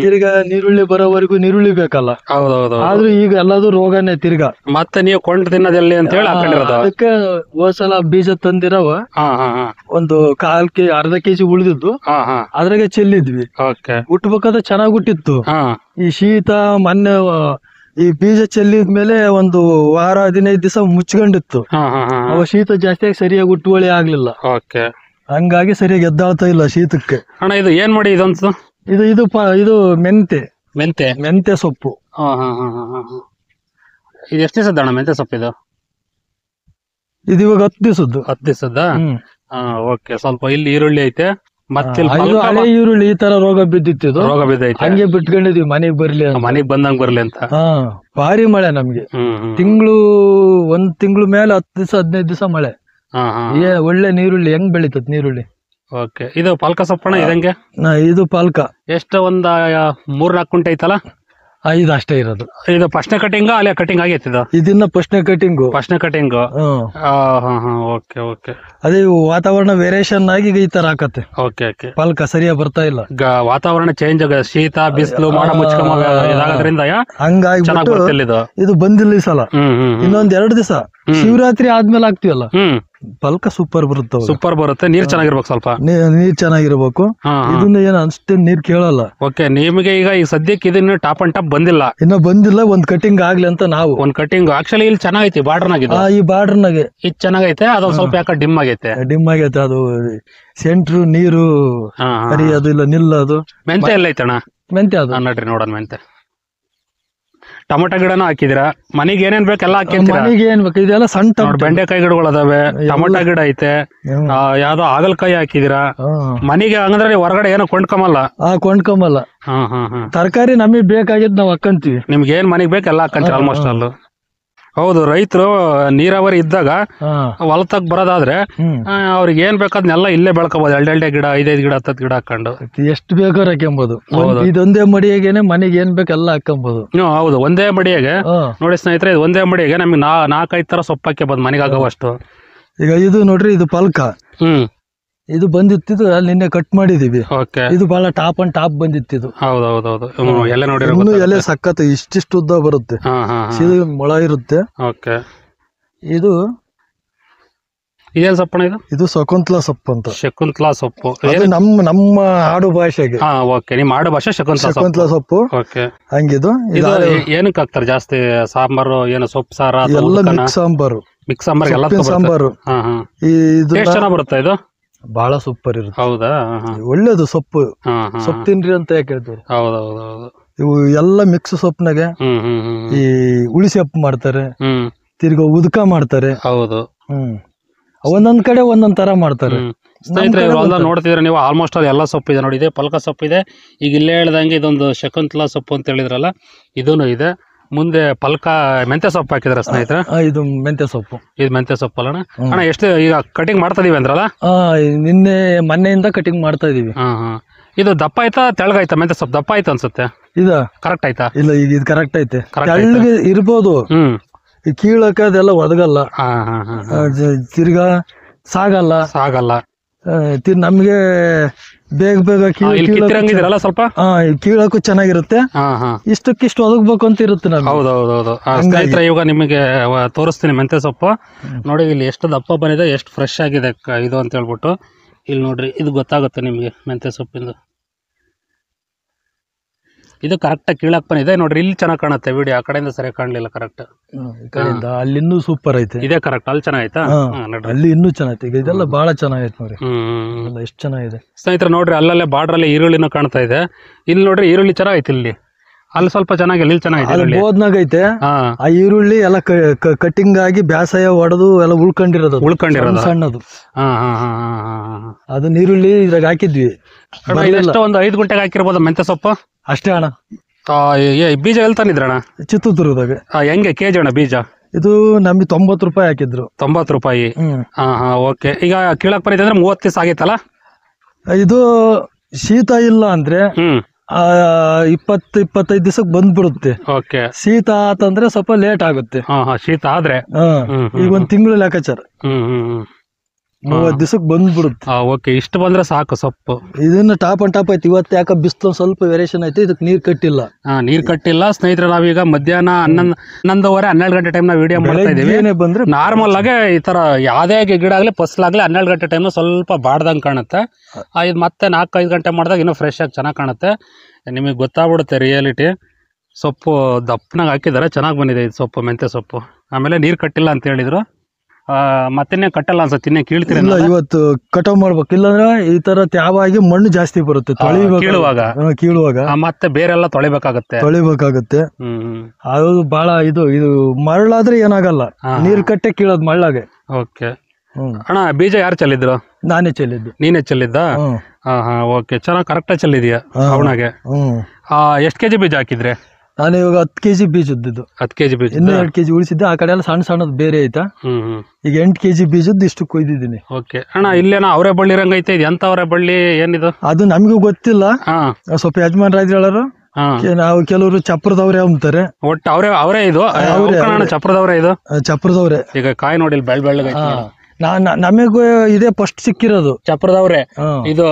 ತಿರ್ಗಾ ನೀರುಳ್ಳಿ ಬರೋವರೆಗೂ ನೀರುಳ್ಳಿ ಬೇಕಲ್ಲ. ಹೌದೌದು. ಆದ್ರೂ ಈಗ ಎಲ್ಲದು ರೋಗನೇ ತಿರ್ಗಾ. ಮತ್ತೆ ನೀವು ಕೊಂಡು ತಿನ್ನೋದೆಲ್ಲಿ ಅಂತ ಹೇಳಿ ಅದಕ್ಕೆ ಹೋದ್ಸಲ ಬೀಜ ತಂದಿರವ ಒಂದು 1/4 ಕೆಜಿ ಉಳಿದಿದ್ದು ಅದ್ರಾಗೆ ಚೆಲ್ಲಿದ್ವಿ. ಹುಟ್ಬೇಕಾದ್ರೆ ಚೆನ್ನಾಗ್ ಹುಟ್ಟಿತ್ತು. ಈ ಶೀತ ಮೊನ್ನೆ ಈ ಬೀಜ ಚೆಲ್ಲಿದ್ಮೇಲೆ ಒಂದು ವಾರ 15 ದಿವಸ ಮುಚ್ಕೊಂಡಿತ್ತು. ಅವ ಶೀತ ಜಾಸ್ತಿಯಾಗಿ ಸರಿಯಾಗಿ ಹುಟ್ಟುವಳಿ ಆಗ್ಲಿಲ್ಲ, ಹಂಗಾಗಿ ಸರಿಯಾಗಿ ಎದ್ದಾಳ್ತಾ ಇಲ್ಲ ಶೀತಕ್ಕೆ. ಅಣ್ಣ ಇದು ಏನ್ ಮಾಡಿ ಇದೊಂದು ಇದು ಮೆಂತೆ ಮೆಂತೆ ಸೊಪ್ಪು. ಇದು ಎಷ್ಟು ದಿವಸದ ಅಣ್ಣ ಮೆಂತೆ ಸೊಪ್ಪು? ಇದು ಇವಾಗ 10 ದಿವಸದ್ದು. 10 ದಿವಸದ? ಓಕೆ. ಸ್ವಲ್ಪ ಇಲ್ಲಿ ಈರುಳ್ಳಿ ಐತೆ, ಮತ್ತೆ ಹಳೆ ಈರುಳ್ಳಿ ಈ ತರ ರೋಗ ಬಿದ್ದಿತ್ತು, ರೋಗ ಬಿದ್ದೈತೆ, ಹಂಗೆ ಬಿಟ್ಕೊಂಡಿದ್ವಿ ಮನೆಗ್ ಬರ್ಲಿ, ಮನೆಗ್ ಬಂದಂಗ್ ಬರ್ಲಿ ಅಂತ. ಭಾರಿ ಮಳೆ ನಮ್ಗೆ. ಒಂದ್ ತಿಂಗಳು ಮೇಲೆ 10 ದಿವಸ 15 ದಿವಸ ಮಳೆ. ಒಳ್ಳೆ ನೀರುಳ್ಳಿ ಹೆಂಗ್ ಬೆಳಿತತ್ ನೀರುಳ್ಳಿ. ಓಕೆ. ಇದು ಪಾಲ್ಕ ಸೊಪ್ಪಣ ಇದಂಗೆ? ಇದು ಪಾಲ್ಕ ಎಷ್ಟು ಒಂದ್ 3-4 ಕುಂಟೆ ಐತಲ್ಲ? ಇದು ಅಷ್ಟೇ ಇರೋದು. ಇದು ಫಸ್ಟ್ನೇ ಕಟಿಂಗ್ ಅಲ್ಲೇ ಕಟಿಂಗ್ ಆಗೈತಿ? ಇದನ್ನ ಫಸ್ಟ್ನೇ ಕಟಿಂಗ್. Okay okay. ಅದೇ ವಾತಾವರಣ ವೇರಿಯೇಷನ್ ಆಗಿ ಈ ತರ ಹಾಕತ್ತೆ. Okay okay. ಪಾಲ್ಕ ಸರಿಯಾಗಿ ಬರ್ತಾ ಇಲ್ಲ, ವಾತಾವರಣ ಚೇಂಜ್ ಆಗ, ಶೀತ ಬಿಸಿಲು ಮಾಡ ಮುಚ್ಕಮ ಇದಾಗೋದ್ರಿಂದ ಹಂಗಾಗಿ ಇದು ಬಂದಿಲ್ಲ ಈ ಸಲ. ಇನ್ನೊಂದ್ 2 ದಿವಸ ಶಿವರಾತ್ರಿ ಆದ್ಮೇಲೆ ಹಾಕ್ತಿವಲ್ಲ, ಪಲ್ಕ ಸೂಪರ್ ಬರುತ್ತೆ. ನೀರ್ ಚೆನ್ನಾಗಿರ್ಬೇಕು, ಸ್ವಲ್ಪ ನೀರ್ ಚೆನ್ನಾಗಿರ್ಬೇಕು. ಇದನ್ನ ಏನ್ ಅಷ್ಟೇ ನೀರ್ ಕೇಳಲ್ಲ. ಓಕೆ. ನಿಮಗೆ ಈಗ ಸದ್ಯಕ್ಕೆ ಇದನ್ನ ಟಾಪ್ ಅಂಡ್ ಟಾಪ್ ಬಂದಿಲ್ಲ, ಒಂದ್ ಕಟಿಂಗ್ ಆಗ್ಲಿ ಅಂತ ನಾವು ಒಂದ್ ಕಟಿಂಗ್. ಆಕ್ಚುಲಿ ಇಲ್ಲಿ ಚೆನ್ನಾಗೈತಿ ಬಾರ್ಡರ್ನಾಗ, ಈ ಬಾರ್ಡರ್ನಾಗೆ ಇದು ಚೆನ್ನಾಗೈತೆ. ಅದು ಸ್ವಲ್ಪ ಯಾಕೆ ಡಿಮ್ ಆಗೈತೆ. ಅದು ಸೆಂಟ್ರು ನೀರು ಅದು ಇಲ್ಲ ನಿಲ್ಲದು. ಮೆಂತೆ ಎಲ್ಲ ಐತಣ್ಣ? ಮೆಂತೆ ಅದು ನೋಡ್ರಿ, ನೋಡೋಣ ಮೆಂತೆ. ಟೊಮೊಟೊ ಗಿಡನೂ ಹಾಕಿದಿರಾ? ಮನೆಗೆ ಏನೇನ್ ಬೇಕೆಲ್ಲ ಹಾಕಿರ್ತೀರಾ? ಮನೆಗೆ ಏನ್ ಬೇಕು ಇದೆಲ್ಲ ಸಣ್ಣ ಬೆಂಡೆಕಾಯಿ ಗಿಡಗಳು ಅದಾವೆ, ಟೊಮೊಟೊ ಗಿಡ ಐತೆ, ಯಾವ್ದೋ ಹಾಗಲಕಾಯಿ ಹಾಕಿದಿರಾ ಮನೆಗೆ? ಹಂಗಂದ್ರೆ ಹೊರಗಡೆ ಏನೋ ಕೊಂಡ್ಕೊಂಬಲ್ಲ. ತರಕಾರಿ ನಮಗ್ ಬೇಕಾಗಿದ್ ನಾವ್ ಹಾಕಂತೀವಿ. ನಿಮ್ಗೆ ಏನ್ ಮನೆಗ್ ಬೇಕು ಎಲ್ಲ ಹಾಕಂತೀವಿ ಆಲ್ಮೋಸ್ಟ್ ಅಲ್ಲೂ. ಹೌದು. ರೈತರು ನೀರಾವರಿ ಇದ್ದಾಗ ಹೊಲತಕ್ ಬರೋದಾದ್ರೆ ಅವ್ರಿಗೆ ಏನ್ ಬೇಕಾದ್ನೆಲ್ಲ ಇಲ್ಲೇ ಬೆಳ್ಕೋಬಹುದು. 2 ಗಿಡ 5 ಗಿಡ 10 ಗಿಡ ಹಾಕೊಂಡು ಎಷ್ಟು ಬೇಕಾದ್ರೆ ಹಾಕೊಂಬೋದು. ಇದೊಂದೇ ಮಡಿಯಾಗೇನೆ ಮನೆಗೆ ಏನ್ ಬೇಕೆಲ್ಲ ಹಾಕೊಂಬೋದು. ಹೌದು. ಒಂದೇ ಮಡಿಯಾಗೆ ನೋಡಿ ಸ್ನೇಹಿತರೆ, ಒಂದೇ ಮಡಿಯಾಗೆ ನಮ್ಗೆ 4-5 ತರ ಸೊಪ್ಪು ಹಾಕ್ಯಬಹುದು ಮನೆಗೆ ಆಗೋವಷ್ಟು. ಈಗ ಇದು ನೋಡ್ರಿ, ಇದು ಪಾಲ್ಕ. ಇದು ಬಂದಿತ್ತಿದ್ದು ಅಲ್ಲಿ ನಿನ್ನೆ ಕಟ್ ಮಾಡಿದೀವಿ. ಇದು ಬಹಳ ಟಾಪ್ ಅಂಡ್ ಟಾಪ್ ಬಂದಿತ್ತಿದ್ದು. ಹೌದೌದು. ಎಲೆ ನೋಡಿ, ಎಲೆ ಸಖತ್ ಇಷ್ಟಿಷ್ಟು ಉದ್ದ ಬರುತ್ತೆ, ಮೊಳ ಇರುತ್ತೆ. ಇದು ಇದೇನ್ ಸೊಪ್ಪಣ? ಇದು ಶಕುಂತಲಾ ಸೊಪ್ಪು ಅಂತ. ಶಕುಂತಲಾ ಸೊಪ್ಪು ನಮ್ಮ ಆಡು ಭಾಷೆಗೆ. ನಿಮ್ಮ ಆಡು ಭಾಷೆ ಶಕುಂತಲಾ ಸೊಪ್ಪು. ಹಂಗಿದು ಏನಕ್ಕೆ ಹಾಕ್ತಾರೆ ಜಾಸ್ತಿ? ಸಾಂಬಾರು ಏನು ಸೊಪ್ಪು ಸಾರ? ಎಲ್ಲ ಮಿಕ್ಸ್ ಸಾಂಬಾರು ಎಲ್ಲ ಸಾಂಬಾರು. ಚೆನ್ನಾಗ್ ಬರುತ್ತೆ. ಇದು ಬಹಳ ಸೂಪರ್ ಇರುತ್ತೆ. ಹೌದಾ? ಒಳ್ಳೇದು ಸೊಪ್ಪು ತಿನ್ರಿ ಅಂತ ಯಾಕೆ ಹೇಳ್ತಾರೆ. ಹೌದೌದೌದು. ಇವು ಎಲ್ಲ ಮಿಕ್ಸ್ ಸೊಪ್ಪನಾಗೆ ಈ ಹುಳಿ ಸೊಪ್ಪು ಮಾಡ್ತಾರೆ, ತಿರ್ಗಾ ಉದ್ಕ ಮಾಡ್ತಾರೆ. ಹೌದು. ಒಂದೊಂದ್ ಕಡೆ ಒಂದೊಂದ್ ತರ ಮಾಡ್ತಾರೆ. ಸ್ನೇಹಿತರೆ, ನೋಡ್ತಿದ್ರೆ ನೀವು ಆಲ್ಮೋಸ್ಟ್ ಅದು ಎಲ್ಲ ಸೊಪ್ಪು ಇದೆ ನೋಡಿ. ಇದೆ ಪಲ್ಕ ಸೊಪ್ಪು ಇದೆ. ಈಗ ಇಲ್ಲೇ ಹೇಳ್ದಂಗೆ ಇದೊಂದು ಶಕುಂತಲಾ ಸೊಪ್ಪು ಅಂತ ಹೇಳಿದ್ರಲ್ಲ, ಇದೂನು ಇದೆ. ಮುಂದೆ ಪಲ್ಕ ಮೆಂತೆ ಸೊಪ್ಪು ಹಾಕಿದ್ರ ಸ್ನೇಹಿತರೆ? ಇದು ಮೆಂತೆ ಸೊಪ್ಪು. ಇದು ಮೆಂತೆ ಸೊಪ್ಪು ಅಲ್ಲ ಅಣ್ಣ? ಎಷ್ಟು ಈಗ ಕಟಿಂಗ್ ಮಾಡ್ತಾ ಇದೀವಿ ಅಂದ್ರಲ್ಲ? ಮೊನ್ನೆಯಿಂದ ಕಟಿಂಗ್ ಮಾಡ್ತಾ ಇದೀವಿ. ಇದು ದಪ್ಪ ಆಯ್ತಾ ತೆಳಗಾಯ್ತಾ? ಮೆಂತೆ ಸೊಪ್ಪು ದಪ್ಪ ಆಯ್ತಾ ಅನ್ಸುತ್ತೆ. ಇದು ಕರೆಕ್ಟ್ ಆಯ್ತಾ? ಇಲ್ಲ, ಈಗ ಇದು ಕರೆಕ್ಟ್ ಐತೆ. ತೆಳ್ಳಗೆ ಇರ್ಬೋದು, ಈ ಕೀಳಕ ಅದೆಲ್ಲ ಒದಗಲ್ಲ, ತಿರ್ಗಾ ಸಾಗಲ್ಲ. ನಮ್ಗೆ ಬೇಗ ಕಿತ್ತಿರಂಗಿದ್ರಲ್ಲ ಸ್ವಲ್ಪ ಕೀಳಕ್ಕೂ ಚೆನ್ನಾಗಿರುತ್ತೆ. ಇಷ್ಟಕ್ಕಿಷ್ಟು ಒದಗ್ಬೇಕು ಅಂತ ಇರುತ್ತೆ ನಮ್ಗೆ. ಹೌದೌದು. ಸ್ನೇಹಿತರೆ, ಇವಾಗ ನಿಮಗೆ ತೋರಿಸ್ತೀನಿ ಮೆಂತೆ ಸೊಪ್ಪು ನೋಡಿ. ಇಲ್ಲಿ ಎಷ್ಟು ದಪ್ಪ ಬಂದಿದೆ, ಎಷ್ಟು ಫ್ರೆಶ್ ಆಗಿದೆ ಇದು ಅಂತ ಹೇಳ್ಬಿಟ್ಟು. ಇಲ್ಲಿ ನೋಡ್ರಿ, ಇದು ಗೊತ್ತಾಗುತ್ತೆ ನಿಮ್ಗೆ ಮೆಂತೆ ಸೊಪ್ಪಿಂದು. ಇದು ಕರೆಕ್ಟ್ ಕೀಳಕ್ ಬಂದಿದೆ ನೋಡ್ರಿ. ಇಲ್ಲಿ ಚೆನ್ನಾಗಿ ಕಾಣುತ್ತೆ ವಿಡಿಯೋ, ಆ ಕಡೆಯಿಂದ ಸರಿ ಕಾಣಲಿಲ್ಲ. ಕರೆಕ್ಟ್ ಅಲ್ಲಿ ಇನ್ನೂ ಸೂಪರ್ ಐತೆ. ಇದೇ ಕರೆಕ್ಟ್. ಅಲ್ಲಿ ಚೆನ್ನಾಗೈತಾ? ಅಲ್ಲಿ ಇನ್ನೂ ಚೆನ್ನಾಗೈತೆ. ಈಗ ಇದೆಲ್ಲ ಬಹಳ ಚೆನ್ನಾಗೈತೆ ನೋಡಿ. ಎಷ್ಟು ಚೆನ್ನಾಗಿದೆ ಸ್ನೇಹಿತರೆ. ನೋಡ್ರಿ, ಅಲ್ಲಲ್ಲೇ ಬಾರ್ಡ್ರಲ್ಲಿ ಈರುಳ್ಳಿನೂ ಕಾಣ್ತಾ ಇದೆ. ಇಲ್ಲಿ ನೋಡ್ರಿ, ಈರುಳ್ಳಿ ಚೆನ್ನಾಗೈತೆ ಇಲ್ಲಿ. ಅಲ್ಲಿ ಸ್ವಲ್ಪ ಚೆನ್ನಾಗಿ ಇಲ್ಲಿ ಚೆನ್ನಾಗಿದೆ ಅಲ್ಲಿ ಈರುಳ್ಳಿ. ಬೋದ್ನಾಗ ಐತೆ. ಹಾ ಆ ಈರುಳ್ಳಿ ಎಲ್ಲ ಕಟಿಂಗ್ ಆಗಿ ಬ್ಯಾಸಾಯ ಹೊಡೆದು ಎಲ್ಲ ಉಳ್ಕೊಂಡಿರೋದು ಅದು. ಉಳ್ಕೊಂಡಿರೋದು. ಸಣ್ಣದು ಹಾ ಹಾ ಹಾ ಹಾ ಹಾ ಹಾ. ಅದನ್ನ ಈರುಳ್ಳಿ ಇದ್ರಾಗ ಹಾಕಿದ್ವಿ. ಅಣ್ಣ ಇದೆಷ್ಟು ಒಂದು 5 ಗುಂಟೆಗೆ ಹಾಕಿರ್ಬೋದು ಮೆಂತ್ಯ ಸೊಪ್ಪು? ಅಷ್ಟೇ ಅಣ್ಣ. ಬೀಜ ಎಲ್ಲಿ ತಂದಿದ್ರಣ್ಣ? ಚಿತ್ರದುರ್ಗದಾಗ. ಹೆಂಗೆ ಕೆಜಿ ಅಣ್ಣ ಬೀಜ? ಇದು ನಮ್ಗೆ 90 ರೂಪಾಯಿ ಹಾಕಿದ್ರು. 90 ರೂಪಾಯಿ. ಹ್ಮ್. ಹಾ ಹಾ ಓಕೆ. ಈಗ ಕೀಳಕ್ ಬರೀತೆ ಅಂದ್ರೆ 30 ದಿವಸ ಆಗೈತಲ್ಲ? ಇದು ಶೀತ ಇಲ್ಲ ಅಂದ್ರೆ ಹ್ಮ್ 20-25 ದಿವಸಕ್ಕೆ ಬಂದ್ಬಿಡುತ್ತೆ. ಓಕೆ. ಶೀತ ಆತಂದ್ರೆ ಸ್ವಲ್ಪ ಲೇಟ್ ಆಗುತ್ತೆ. ಹಾ ಹಾ ಶೀತ ಆದ್ರೆ ಈಗ 1 ತಿಂಗಳು ಲೆಕ್ಕಾಚಾರ. 30 ದಿವಸಕ್ಕೆ ಬಂದ್ಬಿಡುತ್ತೆ. ಓಕೆ. ಇಷ್ಟು ಬಂದ್ರೆ ಸಾಕು ಸೊಪ್ಪು. ಇದನ್ನ ಟಾಪ್ ಅಂಡ್ ಟಾಪ್ ಐತಿ. ಇವತ್ತು ಯಾಕೆ ಬಿಸಿಲು ಸ್ವಲ್ಪ ವೇರಿಯೇಷನ್ ಐತಿ. ಇದಕ್ಕೆ ನೀರ್ ಕಟ್ಟಿಲ್ಲ. ನೀರ್ ಕಟ್ಟಿಲ್ಲ ಸ್ನೇಹಿತರೆ. ನಾವೀಗ ಮಧ್ಯಾಹ್ನ 11:30 12 ಗಂಟೆ ಟೈಮ್ ನಾವು ವಿಡಿಯೋ ಮಾಡ್ತಾ ಇದೀವಿ. ಏನೇ ಬಂದ್ರೆ ನಾರ್ಮಲ್ ಆಗಿ ಈ ತರ ಯಾವ್ದೇ ಗಿಡ ಆಗ್ಲಿ ಫಸಲಾಗ್ಲಿ 12 ಗಂಟೆ ಟೈಮ್ ಸ್ವಲ್ಪ ಬಾಡ್ದಂಗ್ ಕಾಣುತ್ತೆ. ಇದು ಮತ್ತೆ 4-5 ಗಂಟೆ ಮಾಡಿದಾಗ ಇನ್ನೂ ಫ್ರೆಶ್ ಆಗಿ ಚೆನ್ನಾಗಿ ಕಾಣುತ್ತೆ. ನಿಮಗೆ ಗೊತ್ತಾಗ್ಬಿಡುತ್ತೆ ರಿಯಾಲಿಟಿ. ಸೊಪ್ಪು ದಪ್ಪನಾಗ ಹಾಕಿದ್ದಾರೆ, ಚೆನ್ನಾಗಿ ಬಂದಿದೆ ಇದು ಸೊಪ್ಪು, ಮೆಂತ್ಯ ಸೊಪ್ಪು. ಆಮೇಲೆ ನೀರ್ ಕಟ್ಟಿಲ್ಲ ಅಂತ ಹೇಳಿದ್ರು. ಮತ್ತಿನ್ನೇ ಕಟ್ಟಲ್ಲ ಅನ್ಸುತ್ತೆ, ಇನ್ನೇ ಕೀಳ್ತೀರಿ? ಇಲ್ಲ, ಇವತ್ತು ಕಟಾವ್ ಮಾಡ್ಬೇಕು. ಇಲ್ಲಾಂದ್ರೆ ಈ ತರ ತ್ಯಾವಾಗಿ ಮಣ್ಣು ಜಾಸ್ತಿ ಬರುತ್ತೆ ಕೀಳುವಾಗ. ಮತ್ತೆ ಬೇರೆಲ್ಲ ತೊಳಿಬೇಕಾಗತ್ತೆ. ಅದು ಬಹಳ ಇದು ಮರಳಾದ್ರೆ ಏನಾಗಲ್ಲ. ನೀರ್ ಕಟ್ಟೆ ಕೀಳೋದು ಮಳ್ಳಾಗೆ. ಓಕೆ ಅಣ್ಣ, ಬೀಜ ಯಾರು ಚೆಲ್ಲಿದ್ರು? ನಾನೇ ಚೆಲ್ಲಿದ್ದು. ನೀನೇ ಚೆಲ್ಲಿದ್ದ? ಹಾ ಹಾ ಓಕೆ. ಚೆನ್ನಾಗಿ ಕರೆಕ್ಟಾಗಿ ಚೆಲ್ಲಿದ್ಯಾ ಅವನಾಗೆ? ಎಷ್ಟು ಕೆಜಿ ಬೀಜ ಹಾಕಿದ್ರೆ? ನಾನು ಇವಾಗ 10 kg ಬೀಜದ್ದು. 10 kg ಬೀಜ. ಇನ್ನೂ 2 kg ಉಳಿಸಿದ್ದೆ. ಆ ಕಡೆ ಎಲ್ಲ ಸಣ್ಣ ಸಣ್ಣದು ಬೇರೆ ಐತಾ. ಈಗ 8 kg ಬೀಜದ್ದು ಇಷ್ಟು ಕೊಯ್ದಿದ್ದೀನಿ. ಓಕೆ ಅಣ್ಣ, ಇಲ್ಲೇನ ಅವರೇ ಬಳ್ಳಿ ರಂಗ ಐತೆ. ಇದು ಎಂತ ಅವರೇ ಬಳ್ಳಿ ಏನಿದು? ಅದು ನಮಗೂ ಗೊತ್ತಿಲ್ಲ. ಸ್ವಲ್ಪ ಯಜಮಾನ್ರಾದ್ರು ಹೇಳೋರು. ನಾವು ಕೆಲವರು ಚಪ್ರದವ್ರೆ ಅಂತಾರೆ. ಒಟ್ಟು ಅವರೇ ಇದು ಚಪ್ರದವ್ರೆ. ಇದು ಚಪ್ರದವ್ರೆ. ಈಗ ಕಾಯಿ ನೋಡಿ ಬೆಳ್ಳಗೆ. ನಮಗೂ ಇದೇ ಫಸ್ಟ್ ಸಿಕ್ಕಿರೋದು ಚಪ್ರದವ್ರೆ. ಇದು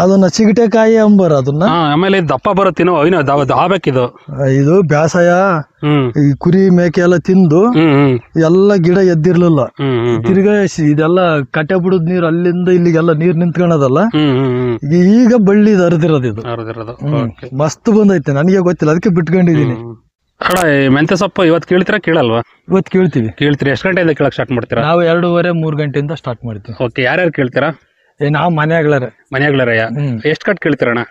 ಅದನ್ನ ಚಿಗಟೆಕಾಯಿ ಅಂಬಾರ ಅದನ್ನ. ಆಮೇಲೆ ದಪ್ಪ ಬರುತ್ತೇನೋ ಆಗ್ಬೇಕಿದು. ಇದು ಬ್ಯಾಸಾಯ ಈ ಕುರಿ ಮೇಕೆ ಎಲ್ಲ ತಿಂದು ಎಲ್ಲ ಗಿಡ ಎದ್ದಿರ್ಲಿಲ್ಲ. ತಿರ್ಗಾ ಇದೆಲ್ಲ ಕಟ್ಟೆ ಬಿಡುದ್ ನೀರು ಅಲ್ಲಿಂದ ಇಲ್ಲಿಗೆಲ್ಲ ನೀರ್ ನಿಂತ್ಕೊಳದಲ್ಲ. ಈಗ ಬಳ್ಳಿ ಹರಿದಿರೋದು. ಇದು ಮಸ್ತ್ ಬಂದೈತೆ. ನನಗೆ ಗೊತ್ತಿಲ್ಲ, ಅದಕ್ಕೆ ಬಿಟ್ಕೊಂಡಿದೀನಿ. ಅಣ್ಣ, ಮೆಂತ್ಯ ಸೊಪ್ಪು ಇವತ್ತು ಕೀಳ್ತೀರಾ ಕೇಳಲ್ವಾ? ಇವತ್ತು ಕೇಳ್ತೀವಿ. ಎಷ್ಟು ಗಂಟೆಯಿಂದ ಕೇಳಕ್ ಸ್ಟಾರ್ಟ್ ಮಾಡ್ತೀರಾ? ನಾವು 2:30-3 ಗಂಟೆಯಿಂದ ಸ್ಟಾರ್ಟ್ ಮಾಡ್ತೀವಿ. ಓಕೆ. ಯಾರ್ಯಾರು ಕೇಳ್ತೀರಾ? ನಾವು ಮನೆಯಾಗ್ಲಾರ. ಎಷ್ಟು ಕಟ್ ಕೇಳ್ತೀರಣ್ಣ?